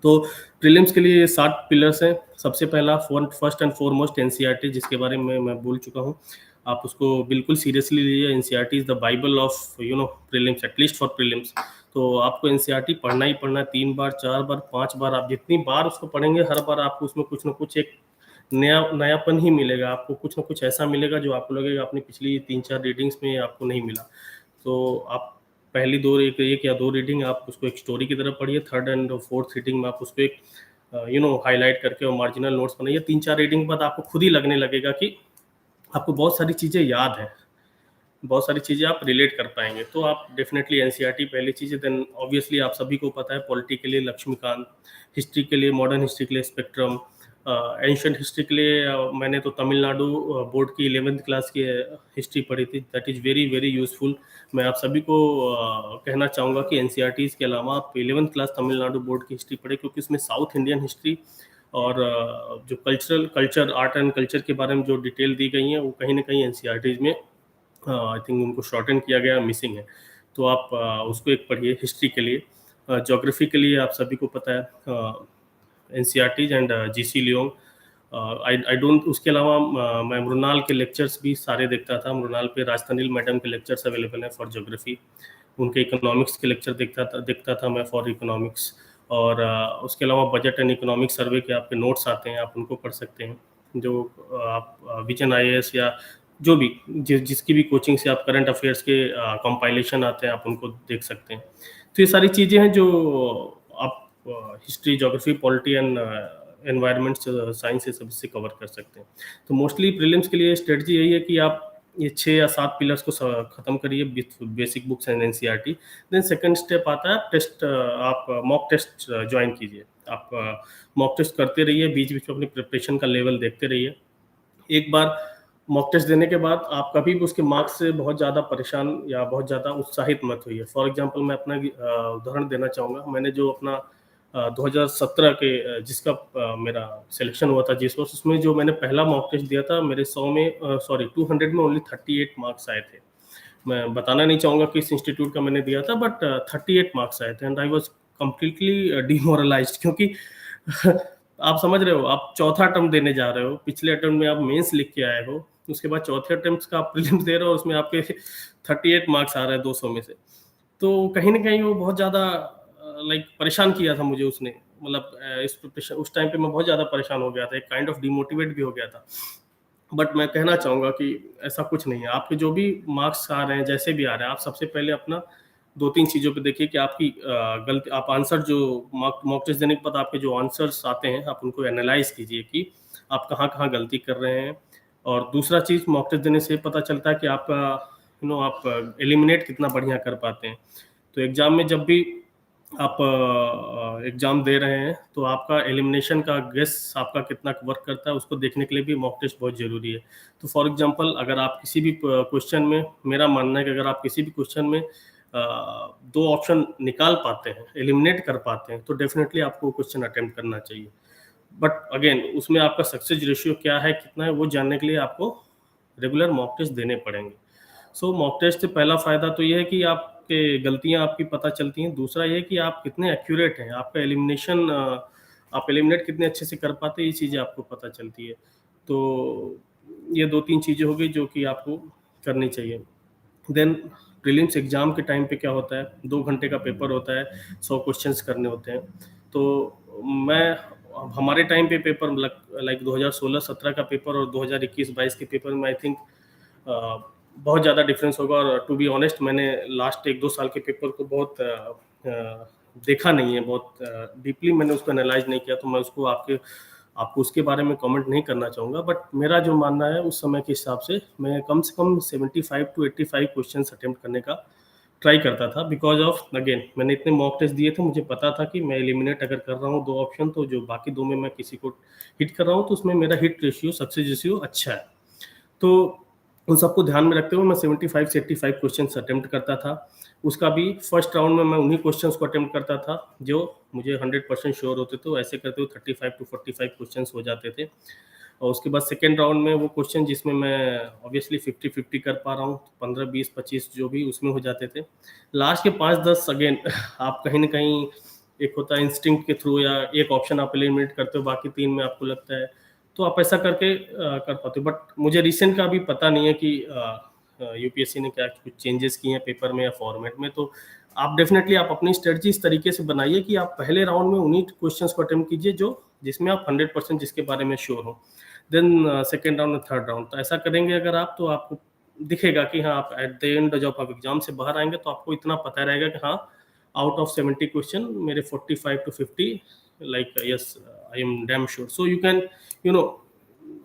तो प्रीलिम्स के लिए 7 पिलर्स हैं। सबसे पहला फर्स्ट एंड फॉरमोस्ट एनसीईआरटी, जिसके बारे में मैं बोल चुका हूँ। आप उसको बिल्कुल सीरियसली लीजिए। NCERT is the Bible of prelims, at least for prelims. तो आपको एनसीईआरटी पढ़ना ही पढ़ना है, 3 बार, 4 बार, 5 बार। आप जितनी बार उसको पढ़ेंगे, हर बार आपको उसमें कुछ ना कुछ एक नयापन ही मिलेगा। आपको कुछ ना कुछ ऐसा मिलेगा जो आपको लगेगा अपनी पिछली 3-4 रीडिंग्स में आपको नहीं मिला। तो आप पहली दो एक या दो रीडिंग आप उसको एक स्टोरी की तरह पढ़िए, थर्ड एंड फोर्थ रीडिंग में आप उसको एक हाईलाइट करके और मार्जिनल नोट्स बनाइए। 3-4 रीडिंग के बाद आपको खुद ही लगने लगेगा कि आपको बहुत सारी चीज़ें याद है, बहुत सारी चीज़ें आप रिलेट कर पाएंगे। तो आप डेफिनेटली एनसीईआरटी पहली चीज़ है। देन ऑब्वियसली आप सभी को पता है पॉलिटी के लिए लक्ष्मीकांत, हिस्ट्री के लिए, मॉडर्न हिस्ट्री के लिए स्पेक्ट्रम, एंशियंट हिस्ट्री के लिए मैंने तो तमिलनाडु बोर्ड की 11th क्लास की हिस्ट्री पढ़ी थी। That is very very useful. मैं आप सभी को कहना चाहूँगा कि एनसीईआरटीज़ के अलावा आप 11th क्लास तमिलनाडु बोर्ड की हिस्ट्री पढ़े, क्योंकि उसमें साउथ इंडियन हिस्ट्री और जो कल्चर आर्ट एंड कल्चर के बारे में जो डिटेल दी गई हैं, वो कहीं ना कहीं एनसीईआरटीज़ में आई थिंक उनको शॉर्टन किया गया, मिसिंग है। तो आप उसको एक पढ़िए हिस्ट्री के लिए। ज्योग्राफी के लिए आप सभी को पता है NCERTs and GC Leong. I don't, उसके अलावा मैं मृणाल के लेक्चर्स भी सारे देखता था। मृणाल पे राजतनिल मैडम के लेक्चर्स अवेलेबल हैं फॉर ज्योग्राफी। उनके इकोनॉमिक्स के लेक्चर देखता था मैं फॉर इकोनॉमिक्स। और उसके अलावा बजट एंड इकोनॉमिक सर्वे के आपके नोट्स आते हैं, आप उनको पढ़ सकते हैं। जो आप विजन आईएएस या जो भी जिसकी भी कोचिंग से आप करंट अफेयर्स के कंपाइलेशन आते हैं, आप उनको देख सकते हैं। तो ये सारी चीज़ें हैं जो आप history, geography, polity and environment science ये सब इससे कवर कर सकते हैं। तो मोस्टली प्रीलिम्स के लिए स्ट्रेटजी यही है कि आप ये 6 या 7 पिलर्स को खत्म करिए with basic books and NCERT. Then second step आता है टेस्ट, आप मॉक टेस्ट ज्वाइन कीजिए। आप मॉक टेस्ट करते रहिए, बीच बीच में अपनी प्रिपरेशन का लेवल देखते रहिए। एक बार मॉक टेस्ट देने के बाद आप कभी भी उसके मार्क्स से बहुत ज़्यादा परेशान या बहुत ज़्यादा उत्साहित मत होइए। फॉर एग्जांपल मैं अपना उदाहरण देना चाहूँगा। मैंने जो अपना 2017 के जिसका मेरा सिलेक्शन हुआ था जिस वर्ष, उसमें जो मैंने पहला मॉक टेस्ट दिया था, मेरे 100 में 200 में ओनली 38 मार्क्स आए थे। मैं बताना नहीं चाहूँगा किस इंस्टीट्यूट का मैंने दिया था, बट 38 मार्क्स आए थे एंड आई वाज कम्प्लीटली डिमोरलाइज्ड, क्योंकि आप समझ रहे हो, आप चौथा अटेम्प्ट देने जा रहे हो, पिछले अटेम्प्ट में आप मेंस लिख के आए हो, उसके बाद चौथे अटेम्प्ट का आप प्रीलिम्स दे रहे हो, उसमें आपके 38 मार्क्स आ रहे हैं 200 में से। तो कहीं ना कहीं वो बहुत ज़्यादा लाइक परेशान किया था मुझे उसने। मतलब इस प्रिपरेशन उस टाइम पे मैं बहुत ज़्यादा परेशान हो गया था, एक काइंड ऑफ डिमोटिवेट भी हो गया था। बट मैं कहना चाहूँगा कि ऐसा कुछ नहीं है। आपके जो भी मार्क्स आ रहे हैं, जैसे भी आ रहे हैं, आप सबसे पहले अपना 2-3 चीज़ों पे देखिए कि आपकी गलती, आप आंसर जो मॉक टेस्ट देने के बाद आपके जो आंसर्स आते हैं, आप उनको एनालाइज कीजिए कि आप कहाँ-कहाँ गलती कर रहे हैं। और दूसरा चीज़, मॉक टेस्ट देने से पता चलता है कि आपका आप एलिमिनेट कितना बढ़िया कर पाते हैं। तो एग्ज़ाम में जब भी आप एग्ज़ाम दे रहे हैं, तो आपका एलिमिनेशन का गेस आपका कितना वर्क करता है, उसको देखने के लिए भी मॉक टेस्ट बहुत ज़रूरी है। तो फॉर एग्ज़ाम्पल, अगर आप किसी भी क्वेश्चन में, मेरा मानना है कि अगर आप किसी भी क्वेश्चन में दो ऑप्शन निकाल पाते हैं, एलिमिनेट कर पाते हैं, तो डेफिनेटली आपको क्वेश्चन अटेम्प्ट करना चाहिए। बट अगेन उसमें आपका सक्सेस रेशियो क्या है, कितना है, वो जानने के लिए आपको रेगुलर मॉक टेस्ट देने पड़ेंगे। सो मॉक टेस्ट से पहला फ़ायदा तो ये है कि आपके गलतियाँ आपकी पता चलती हैं। दूसरा ये है कि आप कितने एक्यूरेट हैं, आपका एलिमिनेशन आप एलिमिनेट कितने अच्छे से कर पाते हैं, ये चीज़ें आपको पता चलती है। तो ये 2-3 चीज़ें हो गई जो कि आपको करनी चाहिए। देन प्रीलिम्स एग्ज़ाम के टाइम पे क्या होता है, 2 घंटे का पेपर होता है, 100 क्वेश्चंस करने होते हैं। तो मैं हमारे टाइम पे पेपर लाइक 2016-17 का पेपर और 2021-22 के पेपर में आई थिंक बहुत ज़्यादा डिफरेंस होगा। और टू बी ऑनेस्ट मैंने लास्ट 1-2 साल के पेपर को बहुत देखा नहीं है, बहुत डीपली मैंने उसको एनालाइज नहीं किया, तो मैं उसको आपको उसके बारे में कमेंट नहीं करना चाहूँगा। बट मेरा जो मानना है उस समय के हिसाब से मैं कम से कम 75 टू 85 क्वेश्चंस अटेम्प्ट करने का ट्राई करता था, बिकॉज ऑफ अगेन मैंने इतने मॉक टेस्ट दिए थे, मुझे पता था कि मैं एलिमिनेट अगर कर रहा हूँ 2 ऑप्शन, तो जो बाकी 2 में मैं किसी को हिट कर रहा हूँ तो उसमें मेरा हिट रेशियो, सक्सेस रेशियो अच्छा है। तो उन सबको ध्यान में रखते हुए मैं 75 से 85 क्वेश्चंस अटेम्प्ट करता था। उसका भी फर्स्ट राउंड में मैं उन्हीं क्वेश्चंस को अटेम्प्ट करता था जो मुझे 100% श्योर होते थे। ऐसे करते हुए 35 टू 45 क्वेश्चंस हो जाते थे। और उसके बाद सेकेंड राउंड में वो क्वेश्चन जिसमें मैं ऑब्वियसली 50-50 कर पा रहा हूँ, 15, 20, 25 जो भी उसमें हो जाते थे। लास्ट के 5-10 अगेन आप कहीं ना कहीं, एक होता है इंस्टिंक्ट के थ्रू, या एक ऑप्शन आप एलिमिनेट करते हो, बाकी 3 में आपको लगता है, तो आप ऐसा करके कर पाते हो। बट मुझे रिसेंट का अभी पता नहीं है कि यूपीएससी ने क्या कुछ चेंजेस किए हैं पेपर में या फॉर्मेट में। तो आप डेफिनेटली आप अपनी स्ट्रेटजी इस तरीके से बनाइए कि आप पहले राउंड में उन्हीं क्वेश्चंस को अटेम्प्ट कीजिए जो जिसमें आप 100% जिसके बारे में श्योर हो। देन सेकेंड राउंड और थर्ड राउंड, तो ऐसा करेंगे अगर आप, तो आपको दिखेगा कि हाँ, आप एट द एंड जब आप एग्जाम से बाहर आएंगे तो आपको इतना पता रहेगा कि हाँ, आउट ऑफ 70 क्वेश्चन मेरे 45 to 50 like yes I am damn sure. So you can you know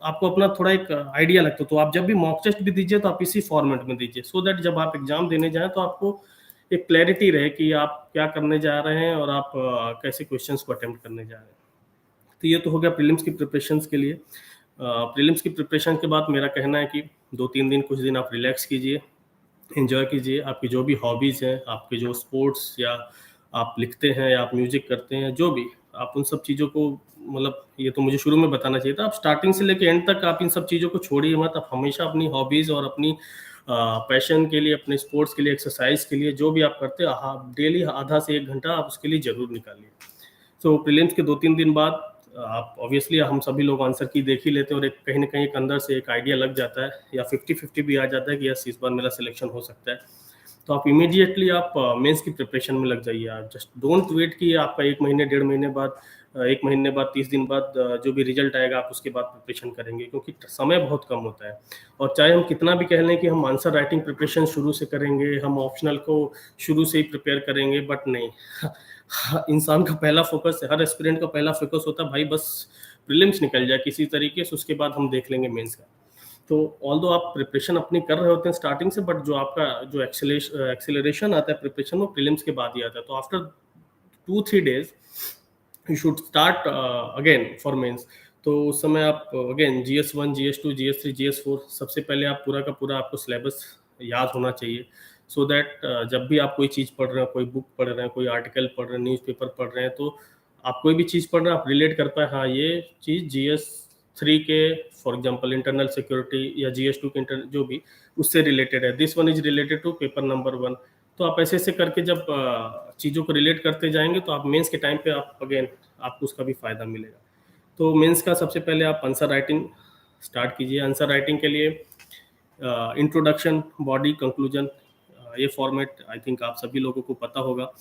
आपको अपना थोड़ा एक आइडिया लगता है। तो आप जब भी मॉक टेस्ट भी दीजिए तो आप इसी फॉर्मेट में दीजिए, सो दैट जब आप एग्जाम देने जाएं तो आपको एक क्लैरिटी रहे कि आप क्या करने जा रहे हैं और आप कैसे क्वेश्चंस को अटेम्प्ट करने जा रहे हैं। तो ये तो हो गया प्रीलिम्स की प्रिपरेशंस के लिए। प्रीलिम्स की प्रिपरेशन के बाद मेरा कहना है कि 2-3 दिन, कुछ दिन आप रिलैक्स कीजिए, एंजॉय कीजिए। आपकी जो भी हॉबीज़ हैं, आपके जो स्पोर्ट्स, या आप लिखते हैं या आप म्यूजिक करते हैं, जो भी, आप उन सब चीज़ों को, मतलब ये तो मुझे शुरू में बताना चाहिए था, आप स्टार्टिंग से लेके एंड तक आप इन सब चीज़ों को छोड़िए मत। आप हमेशा अपनी हॉबीज़ और अपनी पैशन के लिए, अपने स्पोर्ट्स के लिए, एक्सरसाइज के लिए, जो भी आप करते हैं, आप डेली आधा से 1 घंटा आप उसके लिए ज़रूर निकालिए। सो प्रीलिम्स के 2-3 दिन बाद आप ऑब्वियसली, हम सभी लोग आंसर की देख ही लेते हैं और एक कहीं ना कहीं एक अंदर से एक आइडिया लग जाता है, या 50-50 भी आ जाता है कि यस, इस बार मेरा सिलेक्शन हो सकता है। तो आप इमीडिएटली आप मेंस की प्रिपरेशन में लग जाइए। आप जस्ट डोंट वेट कि आपका 1 महीने, 1.5 महीने बाद, 1 महीने बाद, 30 दिन बाद जो भी रिजल्ट आएगा आप उसके बाद प्रिपरेशन करेंगे, क्योंकि समय बहुत कम होता है। और चाहे हम कितना भी कह लें कि हम आंसर राइटिंग प्रिपरेशन शुरू से करेंगे, हम ऑप्शनल को शुरू से ही प्रिपेयर करेंगे, बट नहीं। इंसान का पहला फोकस, हर एस्पिरेंट का पहला फोकस होता है, भाई बस प्रीलिम्स निकल जाए किसी तरीके से, उसके बाद हम देख लेंगे मेंस का। तो ऑल्दो आप प्रिपरेशन अपनी कर रहे होते हैं स्टार्टिंग से, बट जो आपका जो एक्सेलरेशन आता है प्रिपरेशन, वो प्रीलिम्स के बाद ही आता है। तो after 2-3 days you should start again for mains. तो उस समय आप again GS1, GS2, GS3, GS4, सबसे पहले आप पूरा का पूरा, आपको सिलेबस याद होना चाहिए, सो दैट जब भी आप कोई चीज़ पढ़ रहे हैं, कोई बुक पढ़ रहे हैं, कोई आर्टिकल पढ़ रहे हैं, न्यूज़पेपर पढ़ रहे हैं, तो आप कोई भी चीज़ पढ़ रहे हैं, आप रिलेट कर पाए, हाँ ये चीज़ GS3 के, फॉर एग्जांपल इंटरनल सिक्योरिटी, या GS2 के जो भी उससे रिलेटेड है, this one is related to paper number 1। तो आप ऐसे ऐसे करके जब चीज़ों को रिलेट करते जाएंगे तो आप मेंस के टाइम पे आप अगेन आपको उसका भी फ़ायदा मिलेगा। तो मेंस का सबसे पहले आप आंसर राइटिंग स्टार्ट कीजिए। आंसर राइटिंग के लिए इंट्रोडक्शन, बॉडी, कंक्लूजन, ये फॉर्मेट आई थिंक आप सभी लोगों को पता होगा।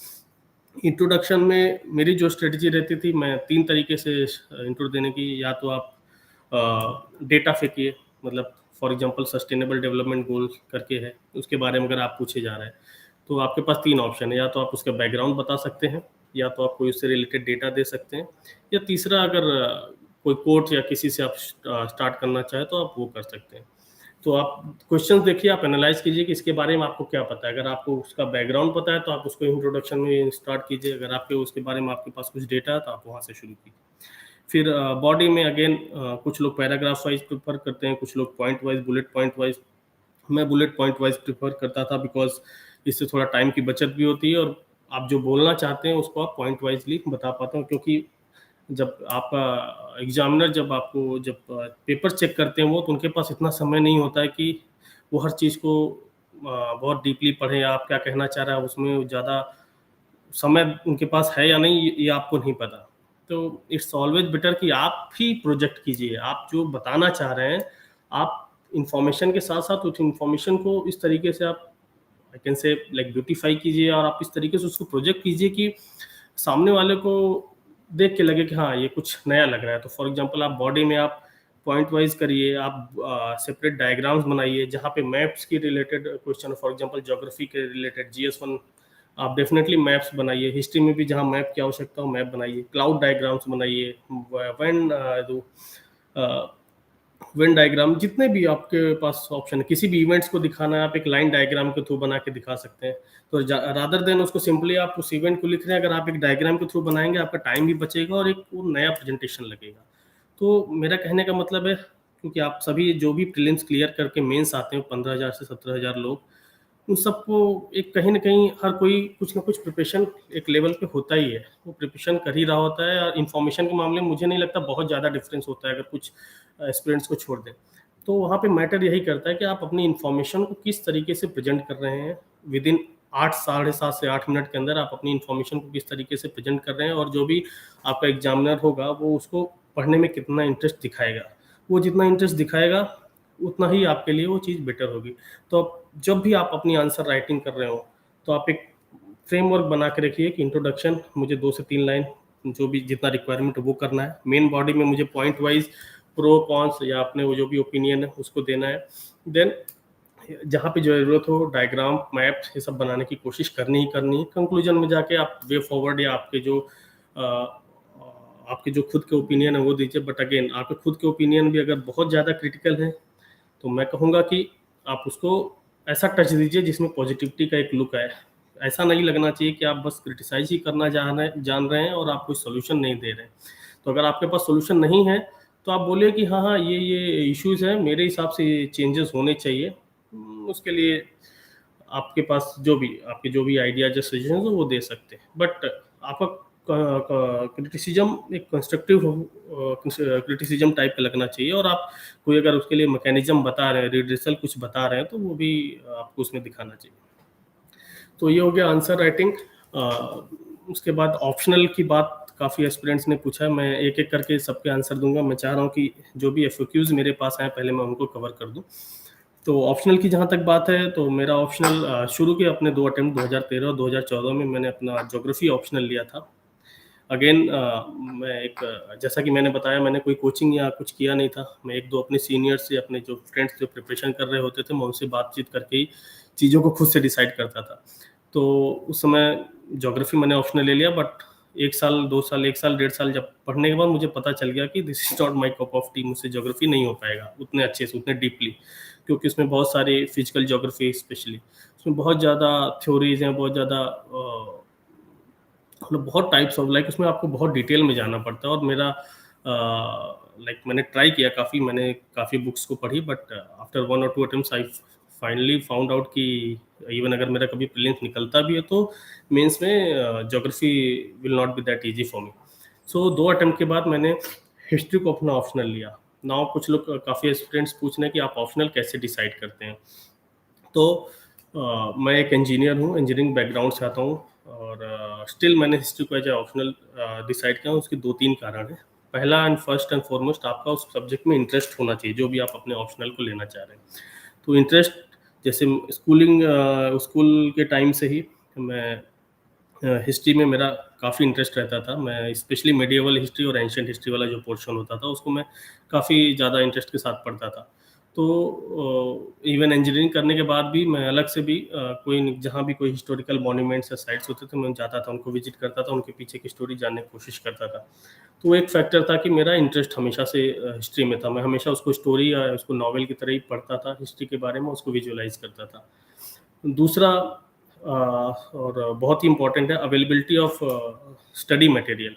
इंट्रोडक्शन में मेरी जो स्ट्रेटजी रहती थी, मैं 3 तरीके से इंट्रो देने की, या तो आप डेटा फेंकिए, मतलब for example sustainable development goal करके है, उसके बारे में अगर आप पूछे जा रहे हैं, तो आपके पास 3 ऑप्शन है, या तो आप उसका बैकग्राउंड बता सकते हैं, या तो आप कोई उससे रिलेटेड डेटा दे सकते हैं, या तीसरा अगर कोई कोट या किसी से आप स्टार्ट करना चाहें तो आप वो कर सकते हैं। तो आप क्वेश्चंस देखिए, आप एनालाइज कीजिए कि इसके बारे में आपको क्या पता है। अगर आपको उसका बैकग्राउंड पता है तो आप उसको इंट्रोडक्शन में स्टार्ट कीजिए, अगर आपके उसके बारे में आपके पास कुछ डेटा है तो आप वहाँ से शुरू कीजिए। फिर बॉडी में अगेन कुछ लोग पैराग्राफ वाइज प्रेफर करते हैं, कुछ लोग point wise, bullet point wise. मैं बुलेट पॉइंट वाइज प्रेफर करता था, बिकॉज इससे थोड़ा टाइम की बचत भी होती है और आप जो बोलना चाहते हैं उसको आप पॉइंट वाइजली बता पाते हो, क्योंकि जब आपका एग्जामिनर जब पेपर चेक करते हैं वो, तो उनके पास इतना समय नहीं होता है कि वो हर चीज़ को बहुत डीपली पढ़ें, या आप क्या कहना चाह रहे हैं उसमें ज़्यादा समय उनके पास है या नहीं ये आपको नहीं पता। तो इट्स ऑलवेज बेटर कि आप ही प्रोजेक्ट कीजिए, आप जो बताना चाह रहे हैं आप इंफॉर्मेशन के साथ साथ उस इंफॉर्मेशन को इस तरीके से आप I can say like beautify कीजिए, और आप इस तरीके से उसको प्रोजेक्ट कीजिए कि सामने वाले को देख के लगे कि हाँ ये कुछ नया लग रहा है। तो फॉर एग्जांपल आप बॉडी में आप पॉइंट वाइज करिए, आप सेपरेट डायग्राम्स बनाइए जहाँ पे मैप्स की related question, for example geography के रिलेटेड GS1 आप डेफिनेटली मैप्स बनाइए, हिस्ट्री में भी जहाँ मैप की आवश्यकता हो मैप बनाइए, क्लाउड डायग्राम्स बनाइए, वन वेन डायग्राम, जितने भी आपके पास ऑप्शन है, किसी भी इवेंट्स को दिखाना है आप एक लाइन डायग्राम के थ्रू बना के दिखा सकते हैं। तो रादर देन उसको सिंपली आप उस इवेंट को लिख रहे हैं, अगर आप एक डायग्राम के थ्रू बनाएंगे आपका टाइम भी बचेगा और एक वो नया प्रेजेंटेशन लगेगा। तो मेरा कहने का मतलब है, क्योंकि आप सभी जो भी प्रीलिम्स क्लियर करके मेंस आते हैं 15,000 से 17,000 लोग, उन सबको एक कहीं न कहीं हर कोई कुछ न कुछ प्रिपरेशन एक लेवल पे होता ही है। वो प्रिपरेशन कर ही रहा होता है, और इन्फॉर्मेशन के मामले में मुझे नहीं लगता बहुत ज़्यादा डिफरेंस होता है अगर कुछ एस्पिरेंट्स को छोड़ दें। तो वहाँ पे मैटर यही करता है कि आप अपनी इन्फॉर्मेशन को किस तरीके से प्रेज़ेंट कर रहे हैं। विदिन 8 साढ़े 7 से 8 मिनट के अंदर आप अपनी इन्फॉर्मेशन को किस तरीके से प्रेज़ेंट कर रहे हैं, और जो भी आपका एग्ज़ामिनर होगा वो उसको पढ़ने में कितना इंटरेस्ट दिखाएगा। वो जितना इंटरेस्ट दिखाएगा उतना ही आपके लिए वो चीज़ बेटर होगी। तो जब भी आप अपनी आंसर राइटिंग कर रहे हो तो आप एक फ्रेमवर्क बना के रखिए कि इंट्रोडक्शन मुझे 2 से 3 लाइन जो भी जितना रिक्वायरमेंट है वो करना है। मेन बॉडी में मुझे पॉइंट वाइज प्रो कॉन्स या अपने वो जो भी ओपिनियन है उसको देना है। देन जहाँ पे ज़रूरत हो डायग्राम, मैप ये सब बनाने की कोशिश करनी ही करनी है। कंक्लूजन में जाके आप वे फॉरवर्ड या आपके जो खुद के ओपिनियन है वो दीजिए। बट अगेन आपके खुद के ओपिनियन भी अगर बहुत ज़्यादा क्रिटिकल है तो मैं कहूँगा कि आप उसको ऐसा टच दीजिए जिसमें पॉजिटिविटी का एक लुक आए। ऐसा नहीं लगना चाहिए कि आप बस क्रिटिसाइज़ ही करना जान रहे हैं और आप कोई सॉल्यूशन नहीं दे रहे हैं। तो अगर आपके पास सॉल्यूशन नहीं है तो आप बोलिए कि हाँ, हाँ, ये इश्यूज़ हैं, मेरे हिसाब से ये चेंजेस होने चाहिए। उसके लिए आपके पास आपके जो भी आइडियाज़ या सजेशंस हो वो दे सकते हैं। बट आपका क्रिटिसिज्म एक कंस्ट्रक्टिव क्रिटिसिज्म टाइप का लगना चाहिए, और आप कोई अगर उसके लिए मैकेनिज्म बता रहे हैं, रिड्रेसल कुछ बता रहे हैं, तो वो भी आपको उसमें दिखाना चाहिए। तो ये हो गया आंसर राइटिंग। उसके बाद ऑप्शनल की बात काफ़ी एस्पिरेंट्स ने पूछा, मैं एक एक करके सबके आंसर दूंगा। मैं चाह रहा हूँ कि जो भी FAQs मेरे पास आए पहले मैं उनको कवर कर दूँ। तो ऑप्शनल की जहाँ तक बात है तो मेरा ऑप्शनल शुरू के अपने 2 अटेम्प्ट 2013 और 2014 में मैंने अपना ज्योग्राफी ऑप्शनल लिया था। अगेन मैं जैसा कि मैंने बताया मैंने कोई कोचिंग या कुछ किया नहीं था। मैं 1-2 अपने सीनियर्स से, अपने जो फ्रेंड्स जो प्रिपरेशन कर रहे होते थे, मैं उनसे बातचीत करके ही चीज़ों को खुद से डिसाइड करता था। तो उस समय ज्योग्राफी मैंने ऑप्शनल ले लिया, बट 1 साल, 2 साल, 1 साल, 1.5 साल जब पढ़ने के बाद मुझे पता चल गया कि this is not my cup of T, मुझसे ज्योग्राफी नहीं हो पाएगा उतने अच्छे से, उतने डीपली, क्योंकि उसमें बहुत सारी फिजिकल ज्योग्राफी स्पेशली, उसमें बहुत ज़्यादा थ्योरीज़ हैं, बहुत ज़्यादा मतलब बहुत टाइप्स ऑफ लाइक उसमें आपको बहुत डिटेल में जाना पड़ता है। और मेरा लाइक मैंने ट्राई किया काफ़ी, मैंने काफ़ी बुक्स को पढ़ी, बट आफ्टर 1 और 2 attempts I finally found out कि इवन अगर मेरा कभी प्रीलिम्स निकलता भी है तो मेंस में geography will not be that easy for me. So 2 attempt के बाद मैंने हिस्ट्री को अपना ऑप्शनल लिया। नाउ कुछ लोग काफ़ी स्टूडेंट्स पूछ रहे हैं कि आप ऑप्शनल कैसे डिसाइड करते हैं। तो मैं एक इंजीनियर हूँ, इंजीनियरिंग बैकग्राउंड से आता हूँ, और स्टिल मैंने हिस्ट्री को एज ए ऑप्शनल डिसाइड किया। उसके 2-3 कारण हैं। पहला एंड फर्स्ट एंड फॉरमोस्ट, आपका उस सब्जेक्ट में इंटरेस्ट होना चाहिए जो भी आप अपने ऑप्शनल को लेना चाह रहे हैं। तो इंटरेस्ट, जैसे स्कूल के टाइम से ही मैं हिस्ट्री में मेरा काफ़ी इंटरेस्ट रहता था। मैं स्पेशली मेडिएवल हिस्ट्री और एंशिएंट हिस्ट्री वाला जो पोर्शन होता था उसको मैं काफ़ी ज़्यादा इंटरेस्ट के साथ पढ़ता था। तो इवन इंजीनियरिंग करने के बाद भी मैं अलग से भी जहाँ भी कोई हिस्टोरिकल मॉन्यूमेंट्स या साइट्स होते थे मैं जाता था, उनको विजिट करता था, उनके पीछे की स्टोरी जानने की कोशिश करता था। तो वो एक फैक्टर था कि मेरा इंटरेस्ट हमेशा से हिस्ट्री में था। मैं हमेशा उसको स्टोरी या उसको नॉवेल की तरह ही पढ़ता था, हिस्ट्री के बारे में उसको विजुअलाइज़ करता था। दूसरा और बहुत ही इम्पोर्टेंट है, अवेलेबिलिटी ऑफ स्टडी मटेरियल।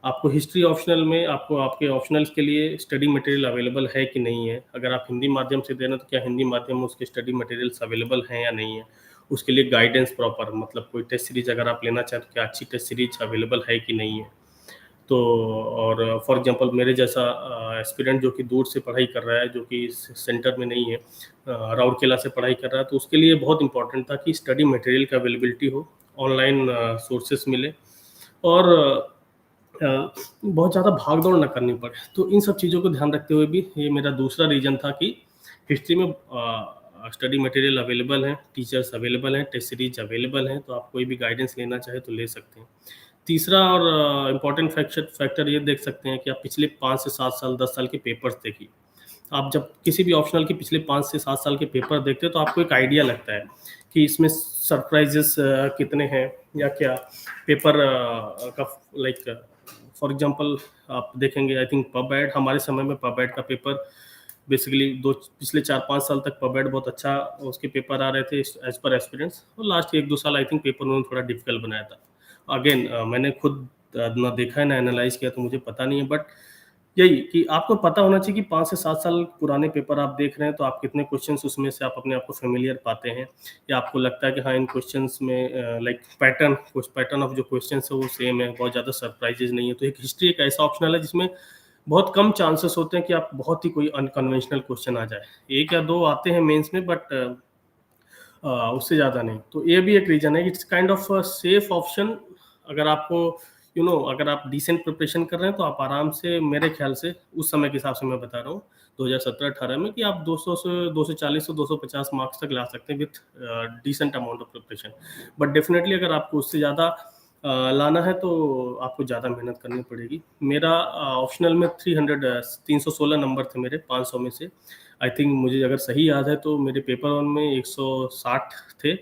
आपको हिस्ट्री ऑप्शनल में आपको आपके ऑप्शनल्स के लिए स्टडी मटेरियल अवेलेबल है कि नहीं है। अगर आप हिंदी माध्यम से दे रहे हैं तो क्या हिंदी माध्यम में उसके स्टडी मटेरियल्स अवेलेबल हैं या नहीं है। उसके लिए गाइडेंस प्रॉपर, मतलब कोई टेस्ट सीरीज अगर आप लेना चाहते हो, क्या अच्छी टेस्ट सीरीज अवेलेबल है कि नहीं है। तो और फॉर एग्जांपल मेरे जैसा एस्पिरेंट जो कि दूर से पढ़ाई कर रहा है, जो कि सेंटर में नहीं है, राउरकेला से पढ़ाई कर रहा है, तो उसके लिए बहुत इंपॉर्टेंट था कि स्टडी मटेरियल का अवेलेबिलिटी हो, ऑनलाइन सोर्सेस मिले, और बहुत ज़्यादा भाग दौड़ ना करनी पड़े। तो इन सब चीज़ों को ध्यान रखते हुए भी ये मेरा दूसरा रीज़न था कि हिस्ट्री में स्टडी मटेरियल अवेलेबल है, टीचर्स अवेलेबल हैं, टेस्ट सीरीज अवेलेबल हैं, तो आप कोई भी गाइडेंस लेना चाहे तो ले सकते हैं। तीसरा और इम्पॉर्टेंट फैक्टर ये देख सकते हैं कि आप पिछले 5 से 7 साल, 10 साल के पेपर्स देखिए। आप जब किसी भी ऑप्शनल के पिछले 5 से 7 साल के पेपर देखते हैं तो आपको एक आइडिया लगता है कि इसमें सरप्राइजेस कितने हैं या क्या पेपर का, लाइक फॉर एग्जांपल आप देखेंगे, आई थिंक पब एड, हमारे समय में पब एड का पेपर बेसिकली पिछले 4-5 साल तक पब एड बहुत अच्छा उसके पेपर आ रहे थे एज पर एस्पिरेंट्स, और लास्ट 1-2 साल आई थिंक पेपर उन्होंने थोड़ा डिफिकल्ट बनाया था। अगेन मैंने खुद ना देखा है ना एनालाइज किया, तो मुझे पता नहीं है, बट यही कि आपको पता होना चाहिए कि 5 से 7 साल पुराने पेपर आप देख रहे हैं तो आप कितने क्वेश्चंस उसमें से आप अपने आप को फेमिलियर पाते हैं, या आपको लगता है कि हाँ इन क्वेश्चंस में लाइक पैटर्न ऑफ जो क्वेश्चंस है वो सेम है, बहुत ज़्यादा सरप्राइजेज नहीं है। तो एक हिस्ट्री एक ऐसा ऑप्शनल है जिसमें बहुत कम चांसेस होते हैं कि आप बहुत ही कोई अनकन्वेंशनल क्वेश्चन आ जाए, 1 या 2 आते हैं मेंस में, बट उससे ज़्यादा नहीं। तो ये भी एक रीज़न है, it's kind of safe option. अगर आपको अगर आप डिसेंट प्रिपरेशन कर रहे हैं तो आप आराम से, मेरे ख्याल से उस समय के हिसाब से मैं बता रहा हूँ 2017-18 में, कि आप 200 से 240 से 250 मार्क्स तक ला सकते हैं with decent amount of preparation. But definitely अगर आपको उससे ज़्यादा लाना है तो आपको ज़्यादा मेहनत करनी पड़ेगी। मेरा ऑप्शनल में 316 नंबर थे मेरे 500 में से। आई थिंक मुझे अगर सही याद है तो मेरे पेपर 1 में 160 थे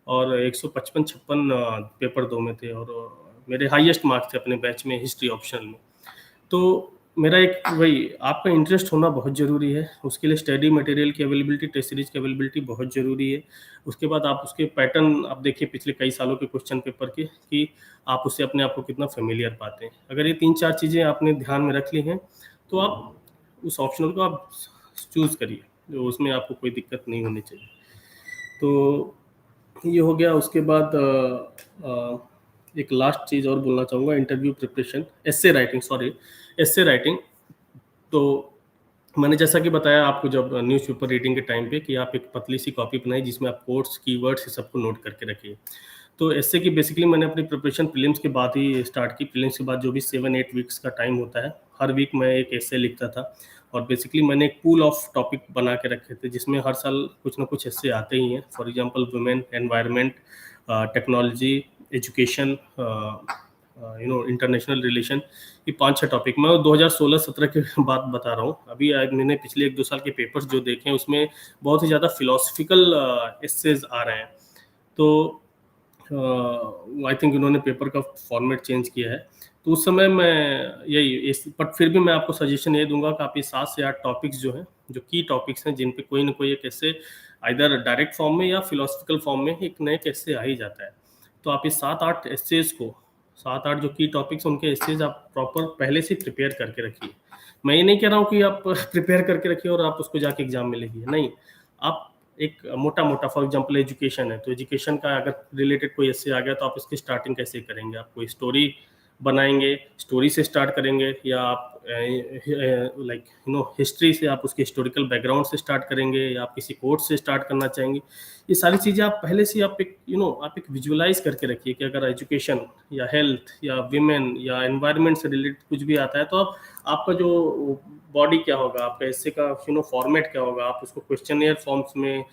और 155-56 पेपर 2 में थे, और मेरे हाईएस्ट मार्क्स थे अपने बैच में हिस्ट्री ऑप्शनल में। तो मेरा एक वही, आपका इंटरेस्ट होना बहुत ज़रूरी है, उसके लिए स्टडी मटेरियल की अवेलेबिलिटी, टेस्ट सीरीज की अवेलेबिलिटी बहुत ज़रूरी है। उसके बाद आप उसके पैटर्न आप देखिए पिछले कई सालों के क्वेश्चन पेपर के, कि आप उससे अपने आप को कितना फेमिलियर पाते हैं। अगर ये 3-4 चीज़ें आपने ध्यान में रख ली हैं तो आप उस ऑप्शनल को आप चूज़ करिए, जो उसमें आपको कोई दिक्कत नहीं होनी चाहिए। तो ये हो गया। उसके बाद एक लास्ट चीज़ और बोलना चाहूँगा, इंटरव्यू प्रिपरेशन, एस्से राइटिंग। तो मैंने जैसा कि बताया आपको जब न्यूज़पेपर रीडिंग के टाइम पे, कि आप एक पतली सी कॉपी बनाइए जिसमें आप कोट्स, कीवर्ड्स, ये सबको नोट करके रखिए। तो एस्से की बेसिकली मैंने अपनी प्रिपरेशन प्रीलिम्स के बाद ही स्टार्ट की। प्रीलिम्स के बाद जो भी 7-8 वीक्स का टाइम होता है, हर वीक मैं एक एस्से लिखता था, और बेसिकली मैंने एक पूल ऑफ टॉपिक बना के रखे थे जिसमें हर साल कुछ ना कुछ एस्से आते ही हैं। For example women, environment, technology, education, international relation, ये 5-6 टॉपिक मैं 2016-17 के बात बता रहा हूँ। अभी मैंने पिछले 1-2 साल के पेपर्स जो देखे हैं उसमें बहुत ही ज़्यादा फिलोसफिकल एस्सेज आ रहे हैं। तो आई थिंक उन्होंने पेपर का फॉर्मेट चेंज किया है। तो उस समय मैं बट फिर भी मैं आपको सजेशन ये दूंगा कि आप ये 7 से 8 टॉपिक्स जो हैं, जो की टॉपिक्स हैं, जिन पे कोई ना कोई एक ऐसे आइदर डायरेक्ट फॉर्म में या फिलोसफिकल फॉर्म में एक नए ऐसे आ ही जाता है। तो आप ये 7-8 एस्सेज को, 7-8 जो की टॉपिक्स उनके एस्सेज आप प्रॉपर पहले से प्रिपेयर करके रखिए। मैं ये नहीं कह रहा हूँ कि आप प्रिपेयर करके रखिए और आप उसको जाके एग्जाम में लिखिए, नहीं। आप एक मोटा-मोटा, फॉर एग्जांपल एजुकेशन है, तो एजुकेशन का अगर रिलेटेड कोई एस्से आ गया तो आप इसकी स्टार्टिंग कैसे करेंगे? आप कोई स्टोरी बनाएँगे, स्टोरी से स्टार्ट करेंगे, या आप लाइक हिस्ट्री से, आप उसके हिस्टोरिकल बैकग्राउंड से स्टार्ट करेंगे, या आप किसी कोट से स्टार्ट करना चाहेंगे। ये सारी चीज़ें आप पहले से आप एक विजुअलाइज़ करके रखिए कि अगर एजुकेशन या हेल्थ या विमेन या एनवायरनमेंट से रिलेटेड कुछ भी आता है तो आपका जो बॉडी क्या होगा, आपका एस्से का फॉर्मेट क्या होगा, आप उसको क्वेश्चनियर फॉर्म्स में,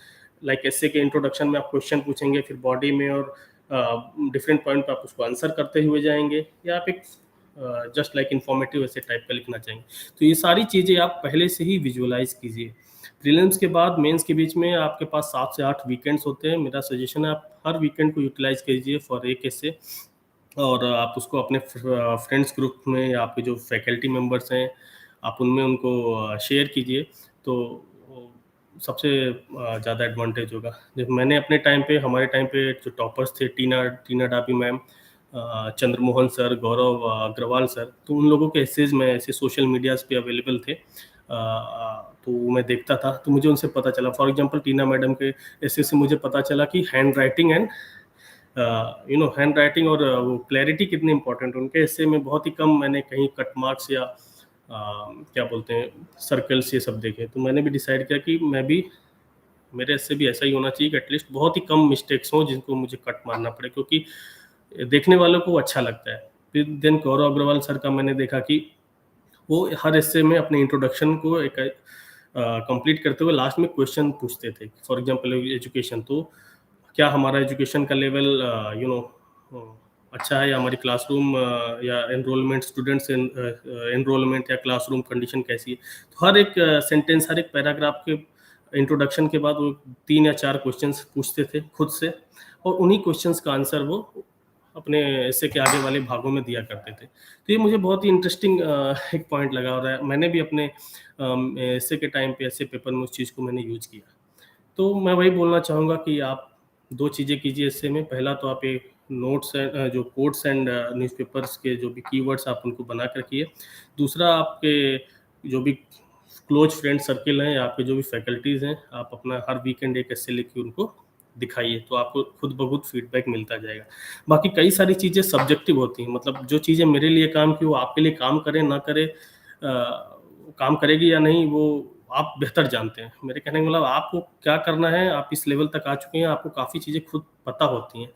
लाइक एस्से के इंट्रोडक्शन में आप क्वेश्चन पूछेंगे, फिर बॉडी में और डिफरेंट पॉइंट पे आप उसको आंसर करते हुए जाएंगे, या आप एक जस्ट लाइक इन्फॉर्मेटिव ऐसे टाइप का लिखना चाहेंगे। तो ये सारी चीज़ें आप पहले से ही विजुअलाइज कीजिए। प्रीलिम्स के बाद मेंस के बीच में आपके पास 7 से 8 वीकेंड्स होते हैं। मेरा सजेशन है आप हर वीकेंड को यूटिलाइज कीजिए फॉर एक ऐसे, और आप उसको अपने फ्रेंड्स ग्रुप में या आपके जो फैकल्टी मेंबर्स हैं आप उनमें उनको शेयर कीजिए, तो सबसे ज़्यादा एडवांटेज होगा। जब मैंने अपने टाइम पे, हमारे टाइम पे जो टॉपर्स थे, टीना डाबी मैम, चंद्रमोहन सर, गौरव अग्रवाल सर, तो उन लोगों के एसेज में ऐसे सोशल मीडियाज़ पे अवेलेबल थे। तो मैं देखता था, तो मुझे उनसे पता चला। फॉर एग्जांपल टीना मैडम के ऐसे से मुझे पता चला कि hand writing and hand writing और वो क्लैरिटी कितनी इंपॉर्टेंट है। उनके ऐसे में बहुत ही कम मैंने कहीं कट मार्क्स या क्या बोलते हैं सर्कल्स ये सब देखे। तो मैंने भी डिसाइड किया कि मैं भी मेरे से भी ऐसा ही होना चाहिए कि एटलीस्ट बहुत ही कम मिस्टेक्स हों जिनको मुझे कट मारना पड़े, क्योंकि देखने वालों को अच्छा लगता है। फिर देन गौरव अग्रवाल सर का मैंने देखा कि वो हर हिस्से में अपने इंट्रोडक्शन को एक कंप्लीट करते हुए लास्ट में क्वेश्चन पूछते थे। फॉर एग्जांपल एजुकेशन, तो क्या हमारा एजुकेशन का लेवल अच्छा है, या हमारी क्लासरूम या एनरोलमेंट स्टूडेंट्स एनरोलमेंट या क्लासरूम कंडीशन कैसी है। तो हर एक सेंटेंस, हर एक पैराग्राफ के इंट्रोडक्शन के बाद वो 3 या 4 क्वेश्चंस पूछते थे खुद से, और उन्हीं क्वेश्चंस का आंसर वो अपने ऐसे के आगे वाले भागों में दिया करते थे। तो ये मुझे बहुत ही इंटरेस्टिंग एक पॉइंट लगा, और मैंने भी अपने ऐसे के टाइम पे ऐसे पेपर में उस चीज़ को मैंने यूज किया। तो मैं वही बोलना चाहूँगा कि आप 2 चीज़ें कीजिए ऐसे में। पहला तो आप एक नोट्स जो कोट्स एंड न्यूज़पेपर्स के जो भी कीवर्ड्स आप उनको बना के रखिए। दूसरा, आपके जो भी क्लोज फ्रेंड सर्किल हैं या आपके जो भी फैकल्टीज़ हैं, आप अपना हर वीकेंड एक ऐसे लिख के उनको दिखाइए, तो आपको खुद ब खुद फीडबैक मिलता जाएगा। बाकी कई सारी चीज़ें सब्जेक्टिव होती हैं, मतलब जो चीज़ें मेरे लिए काम की वो आपके लिए काम करे ना करे, काम करेगी या नहीं वो आप बेहतर जानते हैं। मेरे कहने का मतलब आपको क्या करना है, आप इस लेवल तक आ चुके हैं, आपको काफ़ी चीज़ें खुद पता होती हैं।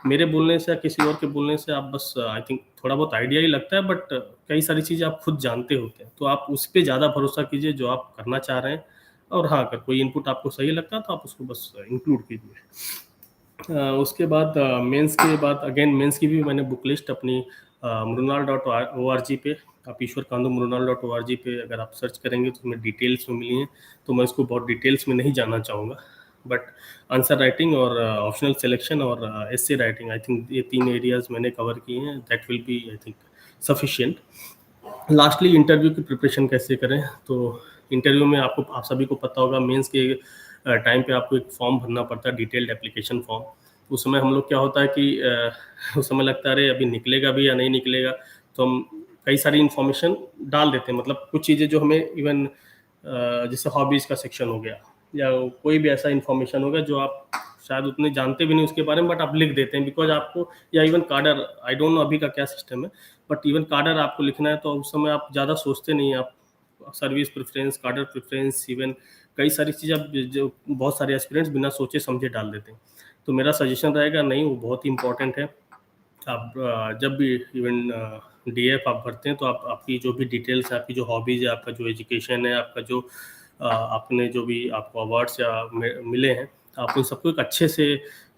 मेरे बोलने से या किसी और के बोलने से आप बस आई थिंक थोड़ा बहुत आइडिया ही लगता है, बट कई सारी चीज़ें आप खुद जानते होते हैं। तो आप उस पे ज़्यादा भरोसा कीजिए जो आप करना चाह रहे हैं, और हाँ, अगर कोई इनपुट आपको सही लगता है तो आप उसको बस इंक्लूड कीजिए। उसके बाद मेंस के बाद अगेन मेंस की भी मैंने बुक लिस्ट अपनी mrunal.org पे, आप ईश्वर कांदू mrunal.org पे अगर आप सर्च करेंगे तो उसमें डिटेल्स में मिली हैं। तो मैं इसको बहुत डिटेल्स में नहीं जानना चाहूँगा, बट आंसर राइटिंग और ऑप्शनल सिलेक्शन और एसे राइटिंग, आई थिंक ये 3 एरियाज मैंने कवर किए हैं। That will be I think sufficient. Lastly, interview की प्रिपरेशन कैसे करें? तो इंटरव्यू में आप सभी को पता होगा, मेंस के टाइम पे आपको एक फॉर्म भरना पड़ता है, डिटेल्ड एप्लीकेशन फॉर्म। उस समय हम लोग क्या होता है कि उस समय लगता है अरे अभी निकलेगा भी या नहीं निकलेगा, तो हम कई सारी इन्फॉर्मेशन डाल देते हैं। मतलब कुछ चीज़ें जो हमें इवन जैसे हॉबीज़ का सेक्शन हो गया, या कोई भी ऐसा इन्फॉर्मेशन होगा जो आप शायद उतने जानते भी नहीं उसके बारे में, बट आप लिख देते हैं बिकॉज आपको, या इवन कार्डर, आई डोंट नो अभी का क्या सिस्टम है, बट इवन कार्डर आपको लिखना है तो उस समय आप ज़्यादा सोचते नहीं हैं, आप सर्विस प्रेफरेंस, कार्डर प्रेफरेंस, इवन कई सारी चीज़ें आप जो बहुत सारे एस्पिरेंट्स बिना सोचे समझे डाल देते हैं। तो मेरा सजेशन रहेगा, नहीं, वो बहुत ही इंपॉर्टेंट है। आप जब भी इवन डीएफ आप भरते हैं तो आप आपकी जो भी डिटेल्स है, आपकी जो हॉबीज़ है, आपका जो एजुकेशन है, आपका जो आपने जो भी आपको अवार्ड्स या मिले हैं, आप उन सबको एक अच्छे से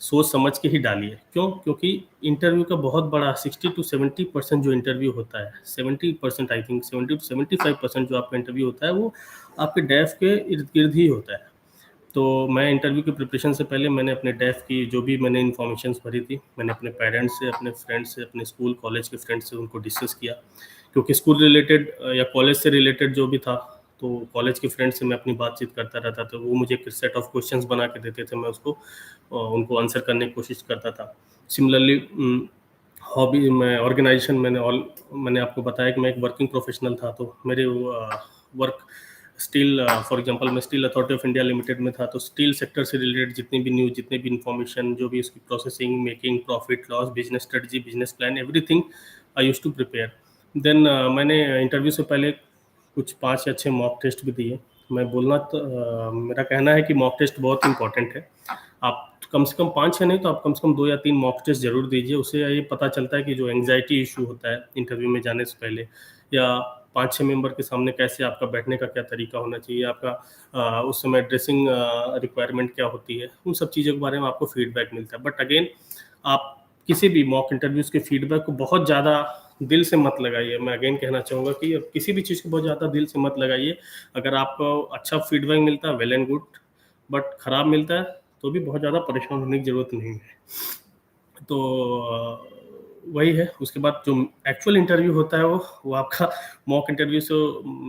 सोच समझ के ही डालिए। क्यों? क्योंकि इंटरव्यू का बहुत बड़ा 60 to 70% जो इंटरव्यू होता है, 70% आई थिंक 70 to 75% जो आपका इंटरव्यू होता है वो आपके डेफ के इर्द गिर्द ही होता है। तो मैं इंटरव्यू की प्रिपरेशन से पहले मैंने अपने डेफ की जो भी मैंने इन्फॉर्मेशंस भरी थी, मैंने अपने पेरेंट्स से, अपने फ्रेंड्स से, अपने स्कूल कॉलेज के फ्रेंड्स से उनको डिस्कस किया, क्योंकि स्कूल रिलेटेड या कॉलेज से रिलेटेड जो भी था, तो कॉलेज के फ्रेंड्स से मैं अपनी बातचीत करता रहता था। वो मुझे एक सेट ऑफ क्वेश्चंस बना के देते थे, मैं उसको उनको आंसर करने की कोशिश करता था। सिमिलरली हॉबी में ऑर्गेनाइजेशन, मैंने आपको बताया कि मैं एक वर्किंग प्रोफेशनल था, तो मेरे वर्क स्टील, फॉर एग्जांपल मैं steel Authority of India limited में था, तो स्टील सेक्टर से रिलेटेड जितनी भी न्यूज़, जितने भी इन्फॉर्मेशन, जो भी उसकी processing, making, profit loss, business strategy, business plan, everything I used to prepare. Then मैंने इंटरव्यू से पहले कुछ 5 या 6 मॉक टेस्ट भी दिए। मैं बोलना तो मेरा कहना है कि मॉक टेस्ट बहुत इंपॉर्टेंट है। आप कम से कम 5-6 नहीं तो आप कम से कम 2 या 3 मॉक टेस्ट ज़रूर दीजिए। उससे ये पता चलता है कि जो एंग्जायटी इशू होता है इंटरव्यू में जाने से पहले, या 5-6 मेंबर के सामने कैसे आपका बैठने का क्या तरीका होना चाहिए, आपका उस समय ड्रेसिंग रिक्वायरमेंट क्या होती है, उन सब चीज़ों के बारे में आपको फीडबैक मिलता है। बट अगेन, आप किसी भी मॉक इंटरव्यूज़ के फीडबैक को बहुत ज़्यादा दिल से मत लगाइए। मैं अगेन कहना चाहूँगा कि किसी भी चीज़ को बहुत ज़्यादा दिल से मत लगाइए। अगर आपको अच्छा फीडबैक मिलता है, वेल एंड गुड, बट खराब मिलता है तो भी बहुत ज़्यादा परेशान होने की ज़रूरत नहीं है। तो वही है। उसके बाद जो एक्चुअल इंटरव्यू होता है वो आपका मॉक इंटरव्यू से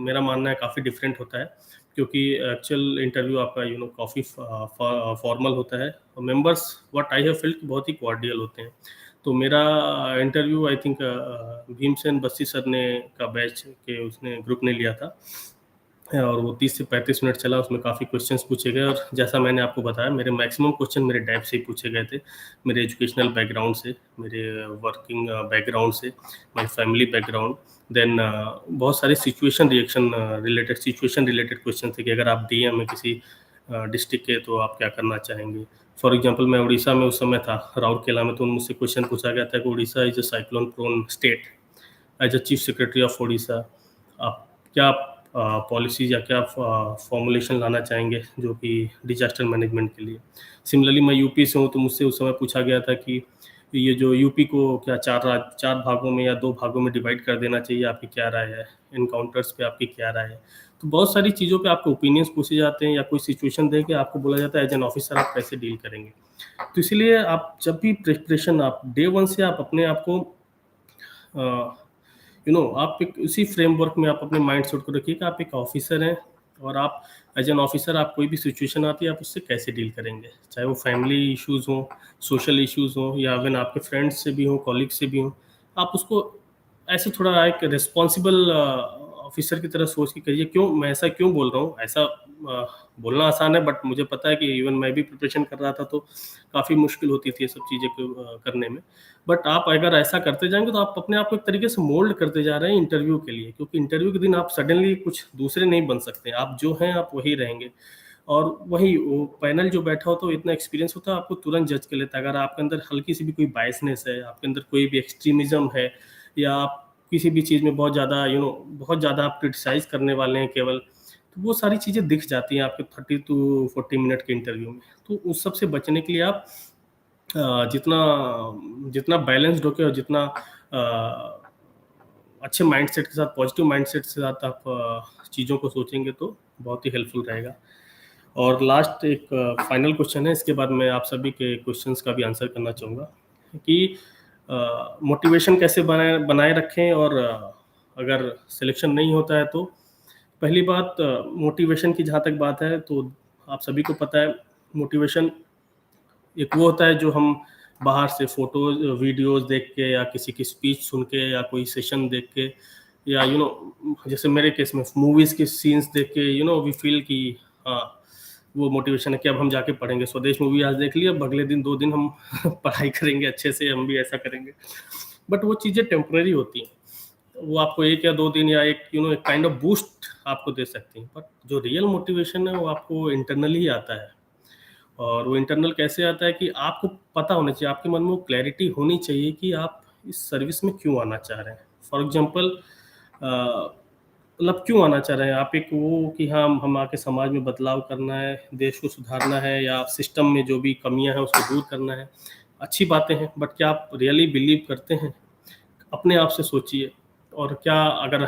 मेरा मानना है काफ़ी डिफरेंट होता है, क्योंकि एक्चुअल इंटरव्यू आपका काफ़ी फॉर्मल होता है। Members, what I have field, बहुत ही कॉर्डियल होते हैं। तो मेरा interview I think Bhimsen Bassi sir ने का बैच के उसने ग्रुप ने लिया था। और वो 30 से 35 मिनट चला, उसमें काफ़ी क्वेश्चंस पूछे गए और जैसा मैंने आपको बताया मेरे मैक्सिमम क्वेश्चन मेरे डैब से ही पूछे गए थे, मेरे एजुकेशनल बैकग्राउंड से, मेरे वर्किंग बैकग्राउंड से, माय फैमिली बैकग्राउंड, देन बहुत सारे सिचुएशन रिलेटेड क्वेश्चन थे कि अगर आप डीएम हैं किसी डिस्ट्रिक्ट के तो आप क्या करना चाहेंगे। फॉर एग्जांपल मैं उड़ीसा में उस समय था, राउरकेला में, तो मुझसे क्वेश्चन पूछा गया था कि Orissa is a cyclone prone state, as a chief secretary of Orissa आप क्या पॉलिसीज या क्या फॉर्मुलेशन लाना चाहेंगे जो कि डिजास्टर मैनेजमेंट के लिए। सिमिलरली मैं यूपी से हूँ, तो मुझसे उस समय पूछा गया था कि ये जो यूपी को क्या चार भागों में या 2 भागों में डिवाइड कर देना चाहिए, आपकी क्या राय है? एनकाउंटर्स पे आपकी क्या राय है? तो बहुत सारी चीज़ों पे आपके ओपिनियंस पूछे जाते हैं या कोई सिचुएशन दे के आपको बोला जाता है एज एन ऑफिसर आप कैसे डील करेंगे। तो इसीलिए आप जब भी प्रिपरेशन आप डे 1 से आप अपने आप को आप एक उसी फ्रेमवर्क में आप अपने माइंड सेट को रखिए कि आप एक ऑफिसर हैं और आप एज एन ऑफिसर आप कोई भी सिचुएशन आती है आप उससे कैसे डील करेंगे, चाहे वो फैमिली इश्यूज हों, सोशल इश्यूज हों या इवन आपके फ्रेंड्स से भी हों, कॉलीग से भी हों। आप उसको ऐसे थोड़ा एक रिस्पॉन्सिबल ऑफिसर की तरह सोच के करिए। क्यों मैं ऐसा क्यों बोल रहा हूँ, ऐसा बोलना आसान है बट मुझे पता है कि इवन मैं भी प्रिपरेशन कर रहा था तो काफ़ी मुश्किल होती थी ये सब चीज़ें करने में। बट आप अगर ऐसा करते जाएंगे तो आप अपने आप को एक तरीके से मोल्ड करते जा रहे हैं इंटरव्यू के लिए, क्योंकि इंटरव्यू के दिन आप सडनली कुछ दूसरे नहीं बन सकते, आप जो हैं आप वही रहेंगे। और वही वो पैनल जो बैठा होता है वो इतना एक्सपीरियंस होता है, आपको तुरंत जज कर लेता है। अगर आपके अंदर हल्की सी भी कोई बायसनेस है, आपके अंदर कोई भी एक्सट्रीमिज्म है या आप किसी भी चीज़ में बहुत ज़्यादा बहुत ज़्यादा आप क्रिटिसाइज़ करने वाले हैं केवल, तो वो सारी चीज़ें दिख जाती हैं आपके 30 टू 40 मिनट के इंटरव्यू में। तो उस सब से बचने के लिए आप जितना जितना बैलेंस्ड होके और जितना अच्छे माइंडसेट के साथ, पॉजिटिव माइंडसेट के साथ आप चीज़ों को सोचेंगे तो बहुत ही हेल्पफुल रहेगा। और लास्ट एक फाइनल क्वेश्चन है, इसके बाद मैं आप सभी के क्वेश्चंस का भी आंसर करना चाहूँगा कि मोटिवेशन कैसे बनाए बनाए रखें और अगर सिलेक्शन नहीं होता है तो पहली बात, मोटिवेशन की जहाँ तक बात है तो आप सभी को पता है मोटिवेशन एक वो होता है जो हम बाहर से फोटोज वीडियोस देख के या किसी की स्पीच सुन के या कोई सेशन देख के या जैसे मेरे केस में मूवीज के सीन्स देख के वी फील कि हाँ वो मोटिवेशन है कि अब हम जाके पढ़ेंगे। स्वदेश मूवी आज देख लिया, अब अगले दिन 2 दिन हम पढ़ाई करेंगे अच्छे से, हम भी ऐसा करेंगे। बट वो चीज़ें टेम्परेरी होती हैं, वो आपको 1 या 2 दिन या एक एक काइंड ऑफ बूस्ट आपको दे सकती हैं। बट जो रियल मोटिवेशन है वो आपको इंटरनली ही आता है। और वो इंटरनल कैसे आता है कि आपको पता होना चाहिए, आपके मन में वो क्लैरिटी होनी चाहिए कि आप इस सर्विस में क्यों आना चाह रहे हैं। फॉर एग्जांपल मतलब क्यों आना चाह रहे हैं आप, एक वो कि हाँ हम आके समाज में बदलाव करना है, देश को सुधारना है या सिस्टम में जो भी कमियां हैं उसको दूर करना है। अच्छी बातें हैं, बट क्या आप रियली बिलीव करते हैं? अपने आप से सोचिए। और क्या अगर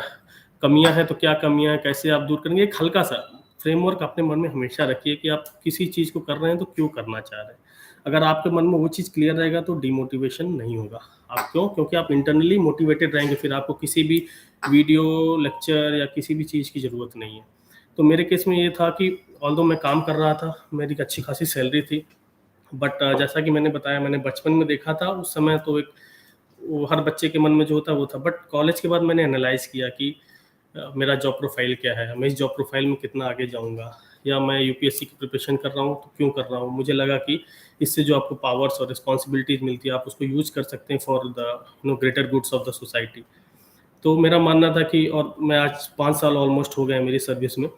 कमियां हैं तो क्या कमियां हैं, कैसे आप दूर करेंगे, एक हल्का सा फ्रेमवर्क अपने मन में हमेशा रखिए कि आप किसी चीज़ को कर रहे हैं तो क्यों करना चाह रहे हैं। अगर आपके मन में वो चीज़ क्लियर रहेगा तो डिमोटिवेशन नहीं होगा। आप क्यों? क्योंकि आप इंटरनली मोटिवेटेड रहेंगे, फिर आपको किसी भी वीडियो लेक्चर या किसी भी चीज़ की ज़रूरत नहीं है। तो मेरे केस में ये था कि ऑल्दो मैं काम कर रहा था, मेरी एक अच्छी खासी सैलरी थी, बट जैसा कि मैंने बताया मैंने बचपन में देखा था, उस समय तो एक वो हर बच्चे के मन में जो होता है वो था। बट कॉलेज के बाद मैंने एनालाइज़ किया कि मेरा जॉब प्रोफाइल क्या है, मैं इस जॉब प्रोफाइल में कितना आगे जाऊँगा, या मैं यूपीएससी की प्रिपरेशन कर रहा हूँ तो क्यों कर रहा हूँ। मुझे लगा कि इससे जो आपको पावर्स और रिस्पॉन्सिबिलिटीज़ मिलती है आप उसको यूज़ कर सकते हैं for the greater goods of the society. तो मेरा मानना था कि, और मैं आज 5 साल ऑलमोस्ट हो गए हैं मेरी सर्विस में।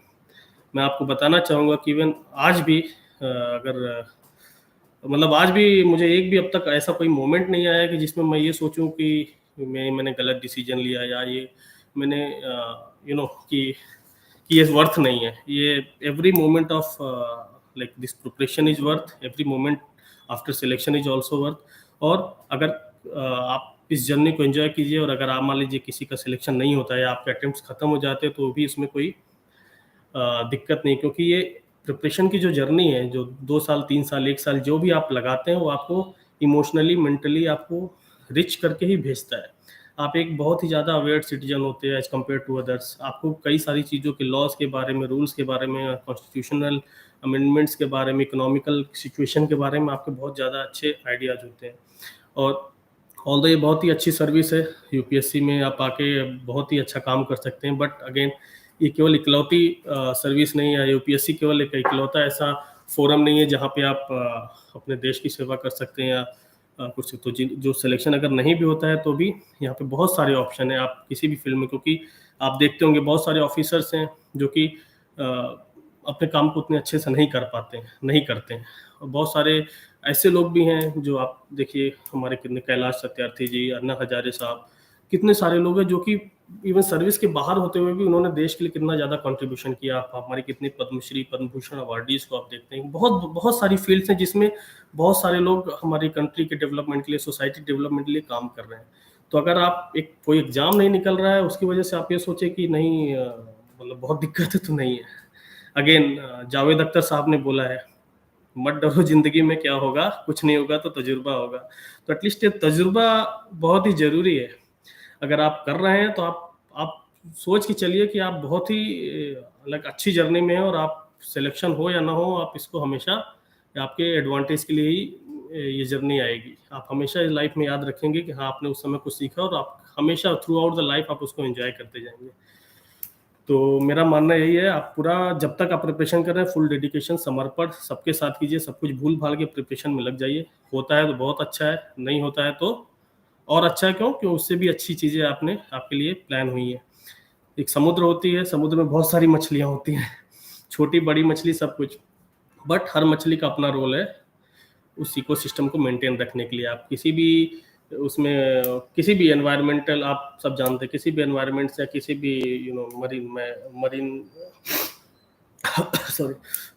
मैं आपको बताना चाहूँगा कि इवन आज भी अगर मतलब आज भी मुझे एक भी अब तक ऐसा कोई मोमेंट नहीं आया कि जिसमें मैं ये सोचूं कि मैंने गलत डिसीजन लिया या ये मैंने कि ये वर्थ नहीं है। ये every moment of like this preparation is worth, every moment after selection is also worth. और अगर आप इस जर्नी को एंजॉय कीजिए, और अगर आप मान लीजिए किसी का सिलेक्शन नहीं होता है या आपके अटेम्प्ट्स खत्म हो जाते हैं तो भी इसमें कोई दिक्कत नहीं, क्योंकि ये प्रिपरेशन की जो जर्नी है, जो 2 साल 3 साल 1 साल जो भी आप लगाते हैं वो आपको इमोशनली मेंटली आपको रिच करके ही भेजता है। आप एक बहुत ही ज़्यादा अवेयर सिटीजन होते हैं एज कम्पेयर टू अदर्स। आपको कई सारी चीज़ों के लॉज के बारे में, रूल्स के बारे में, कॉन्स्टिट्यूशनल अमेंडमेंट्स के बारे में, इकोनॉमिकल सिचुएशन के बारे में आपके बहुत ज़्यादा अच्छे आइडियाज़ होते हैं। और ऑल्दो ये बहुत ही अच्छी सर्विस है, यूपीएससी में आप आके बहुत ही अच्छा काम कर सकते हैं। बट अगेन ये केवल इकलौती सर्विस नहीं है, यूपीएससी केवल एक इकलौता ऐसा फोरम नहीं है जहाँ पे आप अपने देश की सेवा कर सकते हैं या कुछ। तो जो सिलेक्शन अगर नहीं भी होता है तो भी यहाँ पे बहुत सारे ऑप्शन है आप किसी भी फील्ड में, क्योंकि आप देखते होंगे बहुत सारे ऑफिसर्स हैं जो कि अपने काम को उतने अच्छे से नहीं कर पाते हैं, नहीं करते हैं। और बहुत सारे ऐसे लोग भी हैं जो आप देखिए हमारे कितने कैलाश सत्यार्थी जी, अन्ना हजारे साहब, कितने सारे लोग हैं जो कि इवन सर्विस के बाहर होते हुए भी उन्होंने देश के लिए कितना ज़्यादा कंट्रीब्यूशन किया। आप हमारी कितनी पद्मश्री पद्म भूषण अवार्डीज को आप देखते हैं, बहुत बहुत सारी फील्ड्स हैं जिसमें बहुत सारे लोग हमारी कंट्री के डेवलपमेंट के लिए, सोसाइटी डेवलपमेंट के लिए काम कर रहे हैं। तो अगर आप एक कोई एग्जाम नहीं निकल रहा है उसकी वजह से आप ये सोचे कि नहीं मतलब बहुत दिक्कत है, तो नहीं है। अगेन जावेद अख्तर साहब ने बोला है, मत डरो जिंदगी में क्या होगा, कुछ नहीं होगा तो तजुर्बा होगा। तो एटलीस्ट ये तजुर्बा बहुत ही जरूरी है। अगर आप कर रहे हैं तो आप सोच के चलिए कि आप बहुत ही लाइक अच्छी जर्नी में हैं, और आप सिलेक्शन हो या ना हो आप इसको हमेशा आपके एडवांटेज के लिए ही ये जर्नी आएगी। आप हमेशा इस लाइफ में याद रखेंगे कि हाँ आपने उस समय कुछ सीखा, और आप हमेशा थ्रू आउट द लाइफ आप उसको एंजॉय करते जाएंगे। तो मेरा मानना यही है, आप पूरा जब तक आप प्रिपरेशन कर रहे हैं फुल डेडिकेशन, समर्पण सबके साथ कीजिए, सब कुछ भूल भाल के प्रिपरेशन में लग जाइए। होता है तो बहुत अच्छा है, नहीं होता है तो और अच्छा है। क्यों? क्यों उससे भी अच्छी चीज़ें आपने आपके लिए प्लान हुई है। एक समुद्र होती है, समुद्र में बहुत सारी मछलियाँ होती हैं, छोटी बड़ी मछली सब कुछ, बट हर मछली का अपना रोल है उस इकोसिस्टम को मेंटेन रखने के लिए। आप किसी भी उसमें किसी भी एनवायरमेंटल, आप सब जानते हैं, किसी भी एनवायरमेंट से किसी भी मरीन सॉरी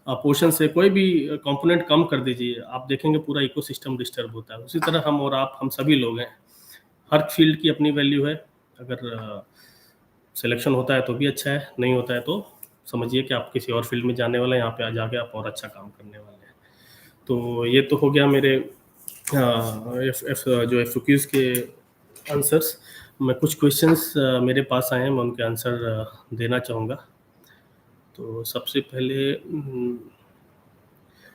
आप ओशन से कोई भी कंपोनेंट कम कर दीजिए, आप देखेंगे पूरा इकोसिस्टम डिस्टर्ब होता है। उसी तरह हम और आप, हम सभी लोग हैं, हर फील्ड की अपनी वैल्यू है। अगर सिलेक्शन होता है तो भी अच्छा है, नहीं होता है तो समझिए कि आप किसी और फील्ड में जाने वाले हैं, यहाँ पे आ जाके आप और अच्छा काम करने वाले हैं। तो ये तो हो गया मेरे जो एफक्यूज के आंसर्स। मैं कुछ क्वेश्चंस मेरे पास आए हैं, मैं उनके आंसर देना चाहूँगा। तो सबसे पहले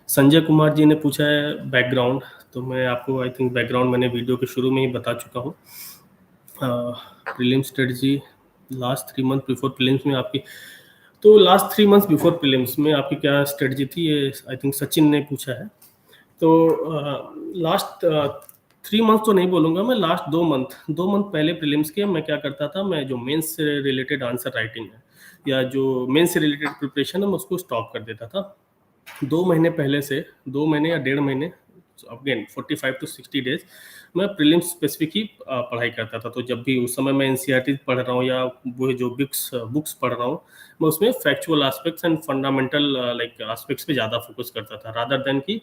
संजय कुमार जी ने पूछा है बैकग्राउंड। तो मैं आपको आई थिंक बैकग्राउंड मैंने वीडियो के शुरू में ही बता चुका हूँ। Prelim strategy last 3 month before prelims में आपकी, तो लास्ट 3 मंथ्स बिफोर प्रीलिम्स में आपकी क्या स्ट्रेटजी थी, ये आई थिंक सचिन ने पूछा है। तो लास्ट 3 मंथ तो नहीं बोलूँगा मैं, लास्ट 2 मंथ पहले प्रीलिम्स के मैं क्या करता था, मैं जो मेंस से रिलेटेड आंसर राइटिंग है या जो मेंस से रिलेटेड प्रिपरेशन है मैं उसको स्टॉप कर देता था 2 महीने पहले से। 2 महीने या 1.5 महीने, अगेन 45 to 60 डेज मैं प्रीलिम्स स्पेसिफिक ही पढ़ाई करता था। तो जब भी उस समय मैं एनसीईआरटी पढ़ रहा हूँ या वो जो बुक्स पढ़ रहा हूँ, मैं उसमें factual aspects and fundamental like aspects पे ज़्यादा फोकस करता था, रादर देन कि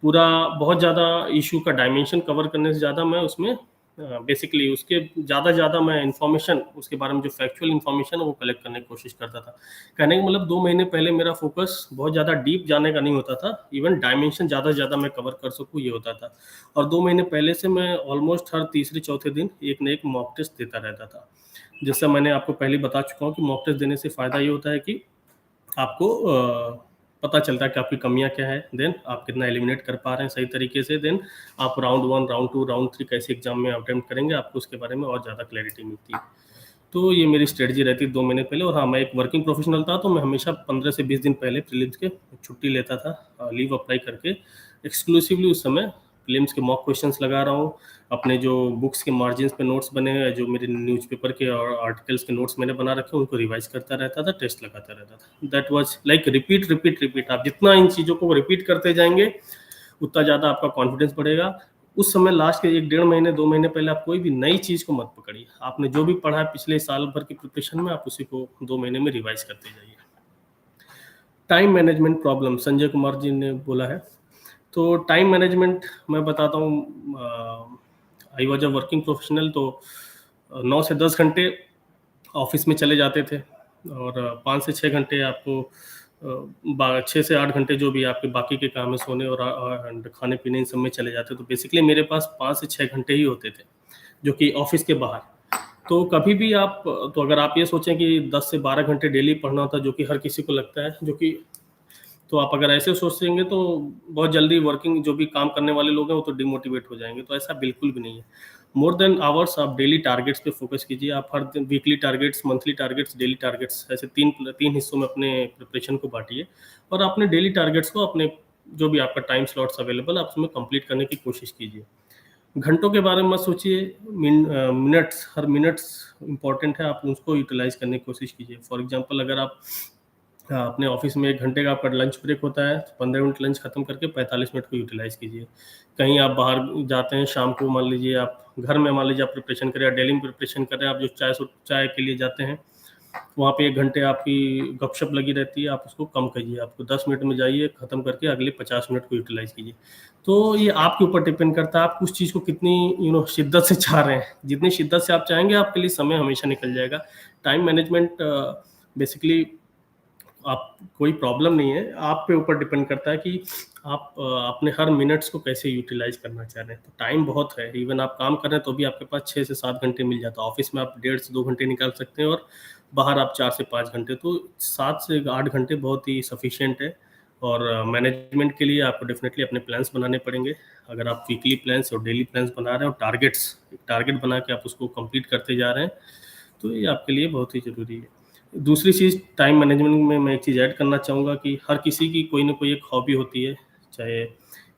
पूरा बहुत ज़्यादा इशू का डायमेंशन कवर करने से ज़्यादा मैं उसमें बेसिकली उसके ज़्यादा मैं इन्फॉर्मेशन उसके बारे में जो फैक्चुअल इन्फॉर्मेशन है वो कलेक्ट करने की कोशिश करता था। कहने का मतलब 2 महीने पहले मेरा फोकस बहुत ज़्यादा डीप जाने का नहीं होता था, इवन डायमेंशन ज़्यादा मैं कवर कर सकूँ ये होता था। और 2 महीने पहले से मैं ऑलमोस्ट हर तीसरे चौथे दिन एक न एक मॉक टेस्ट देता रहता था। जैसा मैंने आपको पहले बता चुका हूँ कि मॉक टेस्ट देने से फ़ायदा ये होता है कि आपको पता चलता है कि आपकी कमियां क्या है, देन आप कितना एलिमिनेट कर पा रहे हैं सही तरीके से, देन आप राउंड 1, राउंड 2, राउंड 3 कैसे एग्जाम में अटेम्प्ट करेंगे, आपको उसके बारे में और ज़्यादा क्लैरिटी मिलती है। तो ये मेरी स्ट्रेटजी रहती है 2 महीने पहले। और हाँ, मैं एक वर्किंग प्रोफेशनल था तो मैं हमेशा 15 से 20 दिन पहले प्रीलिम्स के छुट्टी लेता था, लीव अप्लाई करके एक्सक्लूसिवली उस समय प्रीलिम्स के मॉक क्वेश्चंस लगा रहा हूँ। अपने जो बुक्स के मार्जिन्स पे नोट्स बने हैं, जो मेरे न्यूज़पेपर के और आर्टिकल्स के नोट्स मैंने बना रखे उनको रिवाइज करता रहता था, टेस्ट लगाता रहता था। That was like repeat. आप जितना इन चीज़ों को रिपीट करते जाएंगे उतना ज़्यादा आपका कॉन्फिडेंस बढ़ेगा। उस समय लास्ट के 1 डेढ़ महीने 2 महीने पहले आप कोई भी नई चीज़ को मत पकड़िए। आपने जो भी पढ़ा है पिछले साल भर की प्रिपरेशन में, आप उसी को 2 महीने में रिवाइज करते जाइए। Time management problem Sanjay Kumar ji ने बोला है। तो टाइम मैनेजमेंट मैं बताता हूँ, I was a working professional, तो 9 से 10 घंटे ऑफिस में चले जाते थे और 5 से 6 घंटे आपको 6 से 8 घंटे जो भी आपके बाकी के काम है सोने और खाने पीने इन सब में चले जाते। तो बेसिकली मेरे पास 5 से 6 घंटे ही होते थे जो कि ऑफिस के बाहर। तो कभी भी आप, तो अगर आप ये सोचें कि 10 से 12 घंटे डेली पढ़ना होता जो कि हर किसी को लगता है, जो कि तो आप अगर ऐसे सोचेंगे तो बहुत जल्दी वर्किंग जो भी काम करने वाले लोग हैं वो तो डिमोटिवेट हो जाएंगे। तो ऐसा बिल्कुल भी नहीं है। मोर देन आवर्स आप डेली टारगेट्स पे फोकस कीजिए। आप हर दिन weekly targets, monthly targets, daily targets, ऐसे तीन तीन हिस्सों में अपने प्रिपरेशन को बांटिए और अपने डेली टारगेट्स को अपने जो भी आपका टाइम स्लॉट्स अवेलेबल आप उसमें कंप्लीट करने की कोशिश कीजिए। घंटों के बारे में मत सोचिए, मिनट्स, हर मिनट्स इंपॉर्टेंट है, आप उसको यूटिलाइज करने की कोशिश कीजिए। फॉर एग्जांपल अगर आप अपने ऑफिस में 1 घंटे का आपका लंच ब्रेक होता है, तो 15 मिनट लंच खत्म करके 45 मिनट को यूटिलाइज कीजिए। कहीं आप बाहर जाते हैं शाम को, मान लीजिए आप घर में, मान लीजिए आप प्रिपरेशन करें या डेली में प्रिपरेशन कर रहे हैं, आप जो चाय के लिए जाते हैं, वहाँ पे 1 घंटे आपकी गपशप लगी रहती है, आप उसको कम कीजिए। आपको 10 मिनट में जाइए, खत्म करके अगले 50 मिनट को यूटिलाइज कीजिए। तो ये आपके ऊपर डिपेंड करता है, आप उस चीज़ को कितनी शिद्दत से चाह रहे हैं। जितनी शिद्दत से आप चाहेंगे, आपके लिए समय हमेशा निकल जाएगा। टाइम मैनेजमेंट बेसिकली आप, कोई प्रॉब्लम नहीं है, आप पे ऊपर डिपेंड करता है कि आप अपने हर मिनट्स को कैसे यूटिलाइज करना चाह रहे हैं। तो टाइम बहुत है, इवन आप काम कर रहे हैं तो भी आपके पास 6 से 7 घंटे मिल जाता है। ऑफिस में आप 1.5 से 2 घंटे निकाल सकते हैं और बाहर आप 4 से 5 घंटे, तो 7 से 8 घंटे बहुत ही सफिशिएंट है। और मैनेजमेंट के लिए आपको डेफिनेटली अपने प्लान्स बनाने पड़ेंगे। अगर आप वीकली प्लान्स और डेली प्लान्स बना रहे हैं और टारगेट बना के आप उसको कंप्लीट करते जा रहे हैं, तो ये आपके लिए बहुत ही ज़रूरी है। दूसरी चीज़ टाइम मैनेजमेंट में मैं एक चीज़ ऐड करना चाहूँगा कि हर किसी की कोई ना कोई एक हॉबी होती है, चाहे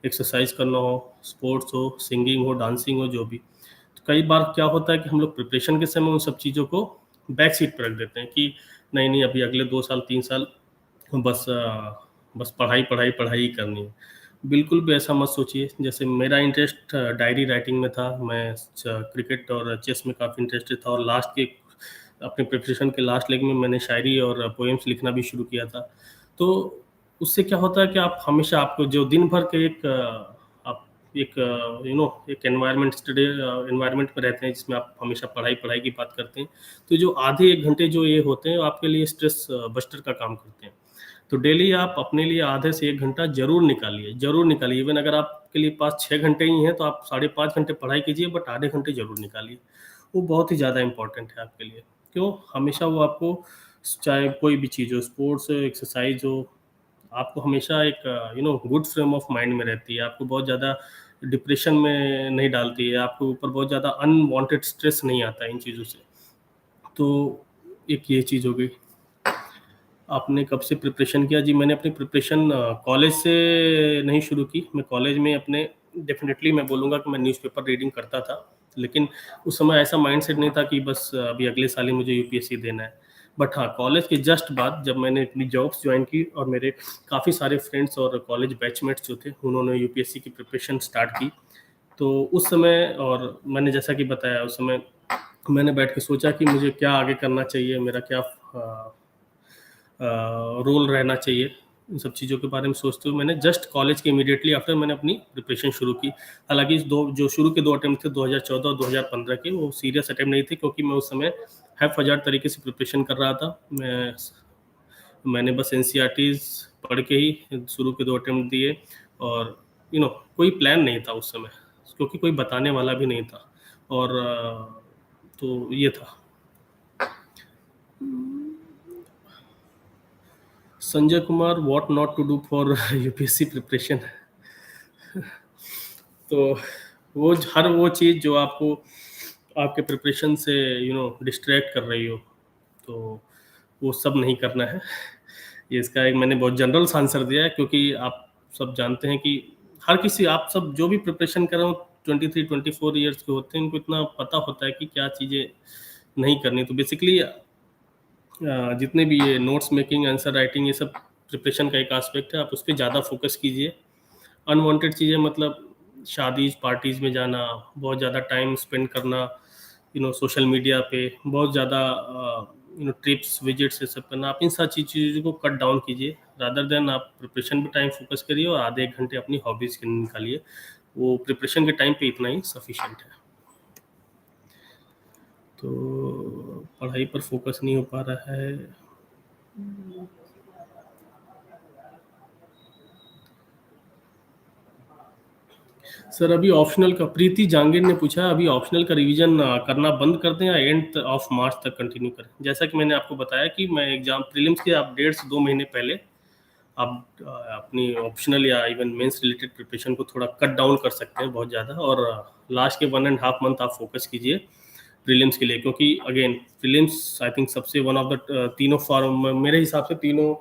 एक्सरसाइज करना हो, स्पोर्ट्स हो, सिंगिंग हो, डांसिंग हो, जो भी। तो कई बार क्या होता है कि हम लोग प्रिपरेशन के समय उन सब चीज़ों को बैक सीट पर रख देते हैं कि नहीं नहीं, अभी अगले 2 साल 3 साल बस बस पढ़ाई पढ़ाई पढ़ाई ही करनी है। बिल्कुल भी ऐसा मत सोचिए। जैसे मेरा इंटरेस्ट डायरी राइटिंग में था, मैं क्रिकेट और चेस में काफ़ी इंटरेस्टेड था और लास्ट के अपने प्रिपरेशन के लास्ट लेग में मैंने शायरी और पोएम्स लिखना भी शुरू किया था। तो उससे क्या होता है कि आप हमेशा, आपको जो दिन भर के आप एक एक एनवायरनमेंट में रहते हैं जिसमें आप हमेशा पढ़ाई पढ़ाई की बात करते हैं, तो जो आधे 1 घंटे जो ये होते हैं आपके लिए स्ट्रेस बस्टर का काम करते हैं। तो डेली आप अपने लिए आधे से 1 घंटा ज़रूर निकालिए। इवन अगर आपके लिए पास 6 घंटे ही हैं तो आप 5.5 घंटे पढ़ाई कीजिए, बट आधे घंटे ज़रूर निकालिए। वो बहुत ही ज़्यादा इम्पोर्टेंट है आपके लिए। क्यों? हमेशा वो आपको, चाहे कोई भी चीज़ हो, स्पोर्ट्स हो, एक्सरसाइज हो, आपको हमेशा एक गुड फ्रेम ऑफ माइंड में रहती है। आपको बहुत ज़्यादा डिप्रेशन में नहीं डालती है, आपके ऊपर बहुत ज़्यादा अनवांटेड स्ट्रेस नहीं आता है इन चीज़ों से। तो एक ये चीज़ हो गई। आपने कब से प्रिपरेशन किया? जी, मैंने अपनी प्रिपरेशन कॉलेज से नहीं शुरू की। मैं कॉलेज में अपने, डेफ़िनेटली मैं बोलूँगा कि मैं न्यूज़पेपर रीडिंग करता था, लेकिन उस समय ऐसा माइंडसेट नहीं था कि बस अभी अगले साल ही मुझे यूपीएससी देना है। बट हाँ, कॉलेज के जस्ट बाद जब मैंने अपनी जॉब्स जॉइन की और मेरे काफ़ी सारे फ्रेंड्स और कॉलेज बैचमेट्स जो थे, उन्होंने यूपीएससी की प्रिपरेशन स्टार्ट की। तो उस समय, और मैंने जैसा कि बताया, उस समय मैंने बैठ के सोचा कि मुझे क्या आगे करना चाहिए, मेरा क्या रोल रहना चाहिए। इन सब चीज़ों के बारे में सोचते हुए मैंने जस्ट कॉलेज के इमीडिएटली आफ्टर मैंने अपनी प्रिपरेशन शुरू की। हालाँकि इस दो जो शुरू के 2 अटेम्प्ट थे 2014 और 2015 के, वो सीरियस अटेम्प्ट नहीं थे क्योंकि मैं उस समय हैफ़-फ़ज़ार तरीके से प्रिपरेशन कर रहा था। मैंने बस एनसीईआरटीज़ पढ़ के ही शुरू के 2 अटेम्प्ट दिए और कोई प्लान नहीं था उस समय, क्योंकि कोई बताने वाला भी नहीं था। और तो ये था। Sanjay Kumar, what not to do for UPSC preparation. तो हर वो चीज़ जो आपको आपके प्रिपरेशन से डिस्ट्रैक्ट कर रही हो, तो वो सब नहीं करना है। ये इसका एक मैंने बहुत जनरल सा आंसर दिया है, क्योंकि आप सब जानते हैं कि हर किसी, आप सब जो भी प्रिपरेशन कर रहे हो 23-24 ईयर्स के होते हैं, उनको इतना पता होता है कि क्या चीज़ें नहीं करनी। तो बेसिकली जितने भी ये नोट्स मेकिंग, आंसर राइटिंग, ये सब प्रिपरेशन का एक एस्पेक्ट है, आप उस पे ज़्यादा फोकस कीजिए। अनवांटेड चीज़ें, मतलब शादीज़, पार्टीज़ में जाना, बहुत ज़्यादा टाइम स्पेंड करना, सोशल मीडिया पे बहुत ज़्यादा ट्रिप्स, विजिट्स, ये सब करना, आप इन सारी चीज़ों को कट डाउन कीजिए। रादर देन आप प्रिपरेशन पे टाइम फोकस करिए और आधे 1 घंटे अपनी हॉबीज़ के लिए निकालिए। वो प्रिपरेशन के टाइम पे इतना ही सफिशिएंट है। तो पढ़ाई पर फोकस नहीं हो पा रहा है। सर, अभी ऑप्शनल का, प्रीति जांगीर ने पूछा, अभी ऑप्शनल का रिवीजन करना बंद कर दें या एंड ऑफ मार्च तक कंटिन्यू करें? जैसा कि मैंने आपको बताया कि मैं एग्जाम प्रीलिम्स के आप 1.5 से 2 महीने पहले आप अपनी ऑप्शनल या इवन मेंस रिलेटेड प्रिपरेशन को थोड़ा कट डाउन कर सकते हैं बहुत ज़्यादा, और लास्ट के 1.5 मंथ आप फोकस कीजिए प्रीलिम्स के लिए, क्योंकि अगेन प्रीलिम्स आई थिंक सबसे वन ऑफ द तीनों फॉर्म, मेरे हिसाब से तीनों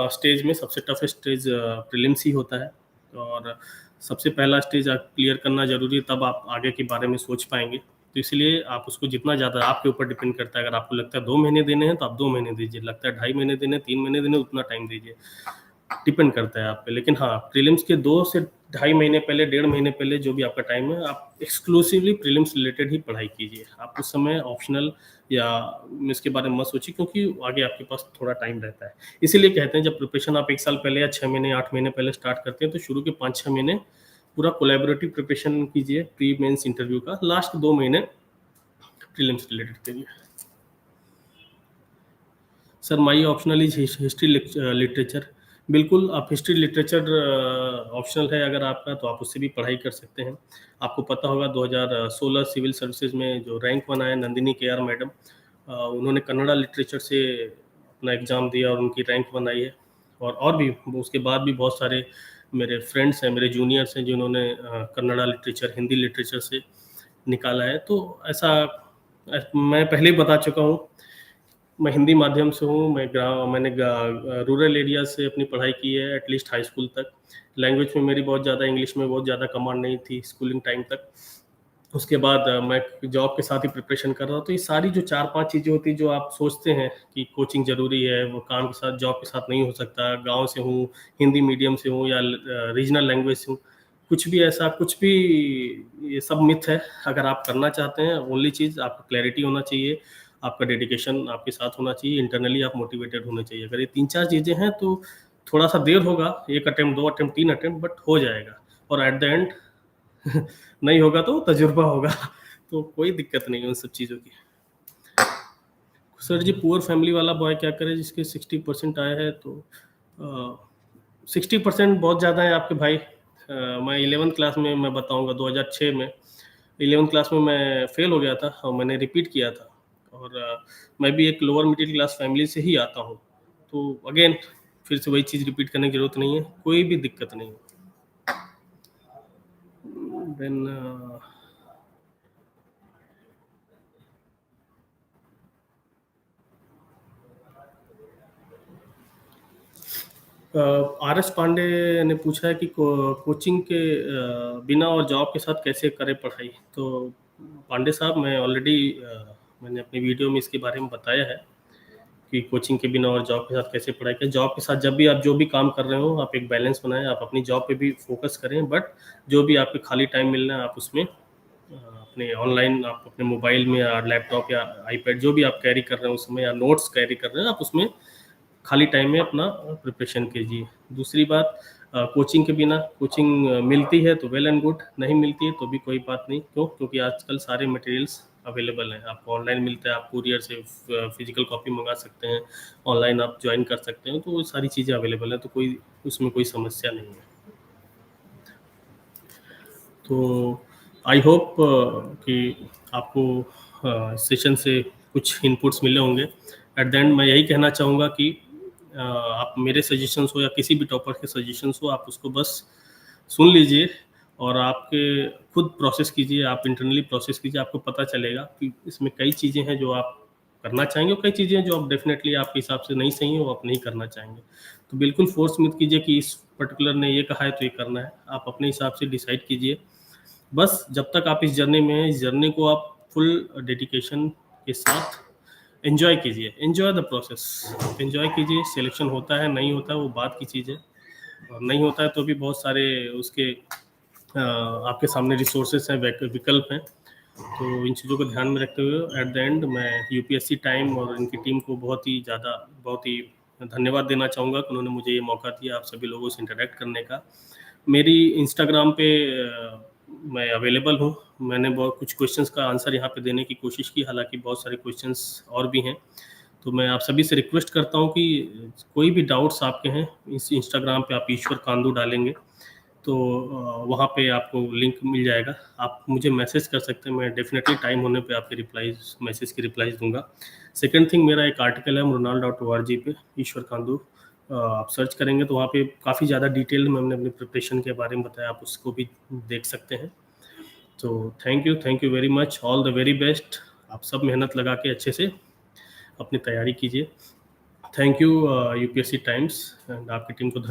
स्टेज में सबसे टफेस्ट स्टेज प्रीलिम्स ही होता है, और सबसे पहला स्टेज आप क्लियर करना जरूरी है, तब आप आगे के बारे में सोच पाएंगे। तो इसलिए आप उसको जितना ज़्यादा, आपके ऊपर डिपेंड करता है, अगर आपको लगता है 2 महीने देने हैं तो आप 2 महीने दीजिए, लगता है 2.5 महीने देने, 3 महीने देने, उतना टाइम दीजिए, डिपेंड करता है आप पे। लेकिन हाँ, प्रीलिम्स के 2 से 2.5 महीने पहले, 1.5 महीने पहले जो भी आपका टाइम है, आप एक्सक्लूसिवली प्रीलिम्स रिलेटेड ही पढ़ाई कीजिए। आप उस समय ऑप्शनल या इसके बारे में मत सोचिए, क्योंकि आगे आपके पास थोड़ा टाइम रहता है। इसीलिए कहते हैं जब प्रिपरेशन आप 1 साल पहले या 6 महीने 8 महीने पहले स्टार्ट करते हैं, तो शुरू के 5-6 महीने पूरा कोलैबोरेटिव प्रिपरेशन कीजिए प्री मेंस इंटरव्यू का, लास्ट 2 महीने प्रीलिम्स रिलेटेड करिए। Sir my optional is history literature. बिल्कुल, आप हिस्ट्री लिटरेचर ऑप्शनल है अगर आपका, तो आप उससे भी पढ़ाई कर सकते हैं। आपको पता होगा 2016 सिविल सर्विसेज में जो रैंक 1 आए नंदिनी KR मैडम, उन्होंने कन्नड़ा लिटरेचर से अपना एग्ज़ाम दिया और उनकी रैंक 1 आई है। और भी उसके बाद भी बहुत सारे मेरे फ्रेंड्स हैं, मेरे जूनियर्स हैं, जिन्होंने कन्नड़ा लिटरेचर, हिंदी लिटरेचर से निकाला है। तो ऐसा मैं पहले ही बता चुका हूँ, मैं हिंदी माध्यम से हूँ, मैंने रूरल एरिया से अपनी पढ़ाई की है, एटलीस्ट हाई स्कूल तक। लैंग्वेज में मेरी बहुत ज़्यादा, इंग्लिश में बहुत ज़्यादा कमांड नहीं थी स्कूलिंग टाइम तक। उसके बाद मैं जॉब के साथ ही प्रिपरेशन कर रहा हूँ, तो ये सारी जो 4-5 चीज़ें होती हैं जो आप सोचते हैं कि कोचिंग ज़रूरी है, वो काम के साथ, जॉब के साथ नहीं हो सकता। गाँव से हूँ, हिंदी मीडियम से हूँ, या रीजनल लैंग्वेज से हूँ, कुछ भी ऐसा, कुछ भी, ये सब मिथ है। अगर आप करना चाहते हैं, ओनली चीज़ आपको क्लैरिटी होना चाहिए, आपका डेडिकेशन आपके साथ होना चाहिए, इंटरनली आप मोटिवेटेड होने चाहिए। अगर ये 3-4 चीज़ें हैं तो थोड़ा सा देर होगा, 1 अटेम्प्ट, 2 अटेम्प्ट, 3 अटेम्प्ट, बट हो जाएगा, और एट द एंड नहीं होगा तो तजुर्बा होगा। तो कोई दिक्कत नहीं है उन सब चीज़ों की। सर जी, पुअर फैमिली वाला बॉय क्या करे जिसके 60% आए हैं? तो 60% बहुत ज़्यादा है आपके भाई। मैं 11th क्लास में, मैं बताऊंगा 2006 में 11th क्लास में मैं फेल हो गया था, और मैंने रिपीट किया था। और मैं भी एक लोअर मिडिल क्लास फैमिली से ही आता हूँ, तो अगेन फिर से वही चीज़ रिपीट करने की जरूरत नहीं है, कोई भी दिक्कत नहीं है। देन RS पांडे ने पूछा है कि कोचिंग के बिना और जॉब के साथ कैसे करें पढ़ाई। तो पांडे साहब, मैं ऑलरेडी मैंने अपनी वीडियो में इसके बारे में बताया है कि कोचिंग के बिना और जॉब के साथ कैसे पढ़ाई करें। जॉब के साथ जब भी आप जो भी काम कर रहे हो, आप एक बैलेंस बनाएं, आप अपनी जॉब पे भी फोकस करें, बट जो भी आपके खाली टाइम मिल रहा है, आप उसमें अपने ऑनलाइन, आप अपने मोबाइल में या लैपटॉप या आईपैड जो भी आप कैरी कर रहे हैं उसमें, या नोट्स कैरी कर रहे हैं, आप उसमें खाली टाइम में अपना प्रिपरेशन कीजिए। दूसरी बात, कोचिंग के बिना, कोचिंग मिलती है तो वेल एंड गुड, नहीं मिलती है तो भी कोई बात नहीं। क्यों? क्योंकि आजकल सारे मटेरियल्स अवेलेबल हैं, आपको ऑनलाइन मिलता है, आप कुरियर से फिजिकल कॉपी मंगा सकते हैं, ऑनलाइन आप ज्वाइन कर सकते हैं, तो वो सारी चीज़ें अवेलेबल हैं, तो कोई उसमें कोई समस्या नहीं है। तो आई होप कि आपको सेशन से कुछ इनपुट्स मिले होंगे। एट द एंड मैं यही कहना चाहूँगा कि आप मेरे सजेशंस हो या किसी भी टॉपर के सजेशंस हो, आप उसको बस सुन लीजिए, और आपके खुद प्रोसेस कीजिए, आप इंटरनली प्रोसेस कीजिए, आपको पता चलेगा कि इसमें कई चीज़ें हैं जो आप करना चाहेंगे, और कई चीज़ें हैं जो आप डेफिनेटली आपके हिसाब से नहीं सही है, वो आप नहीं करना चाहेंगे। तो बिल्कुल फोर्स मत कीजिए कि इस पर्टिकुलर ने ये कहा है तो ये करना है, आप अपने हिसाब से डिसाइड कीजिए। बस जब तक आप इस जर्नी में हैं, इस जर्नी को आप फुल डेडिकेशन के साथ एंजॉय कीजिए, एंजॉय द प्रोसेस, एंजॉय कीजिए। सिलेक्शन होता है, नहीं होता है, वो बात की चीज़ है, और नहीं होता है तो भी बहुत सारे उसके आपके सामने रिसोर्सेस हैं, विकल्प हैं। तो इन चीज़ों को ध्यान में रखते हुए एट द एंड मैं यूपीएससी टाइम और इनकी टीम को बहुत ही धन्यवाद देना चाहूँगा कि उन्होंने मुझे ये मौका दिया आप सभी लोगों से इंटरेक्ट करने का। मेरी इंस्टाग्राम पे मैं अवेलेबल हूँ। मैंने बहुत कुछ क्वेश्चंस का आंसर यहाँ पे देने की कोशिश की, हालांकि बहुत सारे क्वेश्चंस और भी हैं। तो मैं आप सभी से रिक्वेस्ट करता हूँ कि कोई भी डाउट्स आपके हैं, इस इंस्टाग्राम पे आप ईश्वर कांदू डालेंगे तो वहाँ पे आपको लिंक मिल जाएगा, आप मुझे मैसेज कर सकते हैं, मैं डेफिनेटली टाइम होने पे आपके रिप्लाईज, मैसेज की रिप्लाईज दूंगा। सेकंड थिंग, मेरा एक आर्टिकल है मृणाल.org पे, ईश्वर कांदू आप सर्च करेंगे तो वहाँ पे काफ़ी ज़्यादा डिटेल में हमने अपनी प्रिपरेशन के बारे में बताया, आप उसको भी देख सकते हैं। तो thank you very much, all the very best. आप सब मेहनत लगा के अच्छे से अपनी तैयारी कीजिए। Thank you UPSC times and आपकी टीम को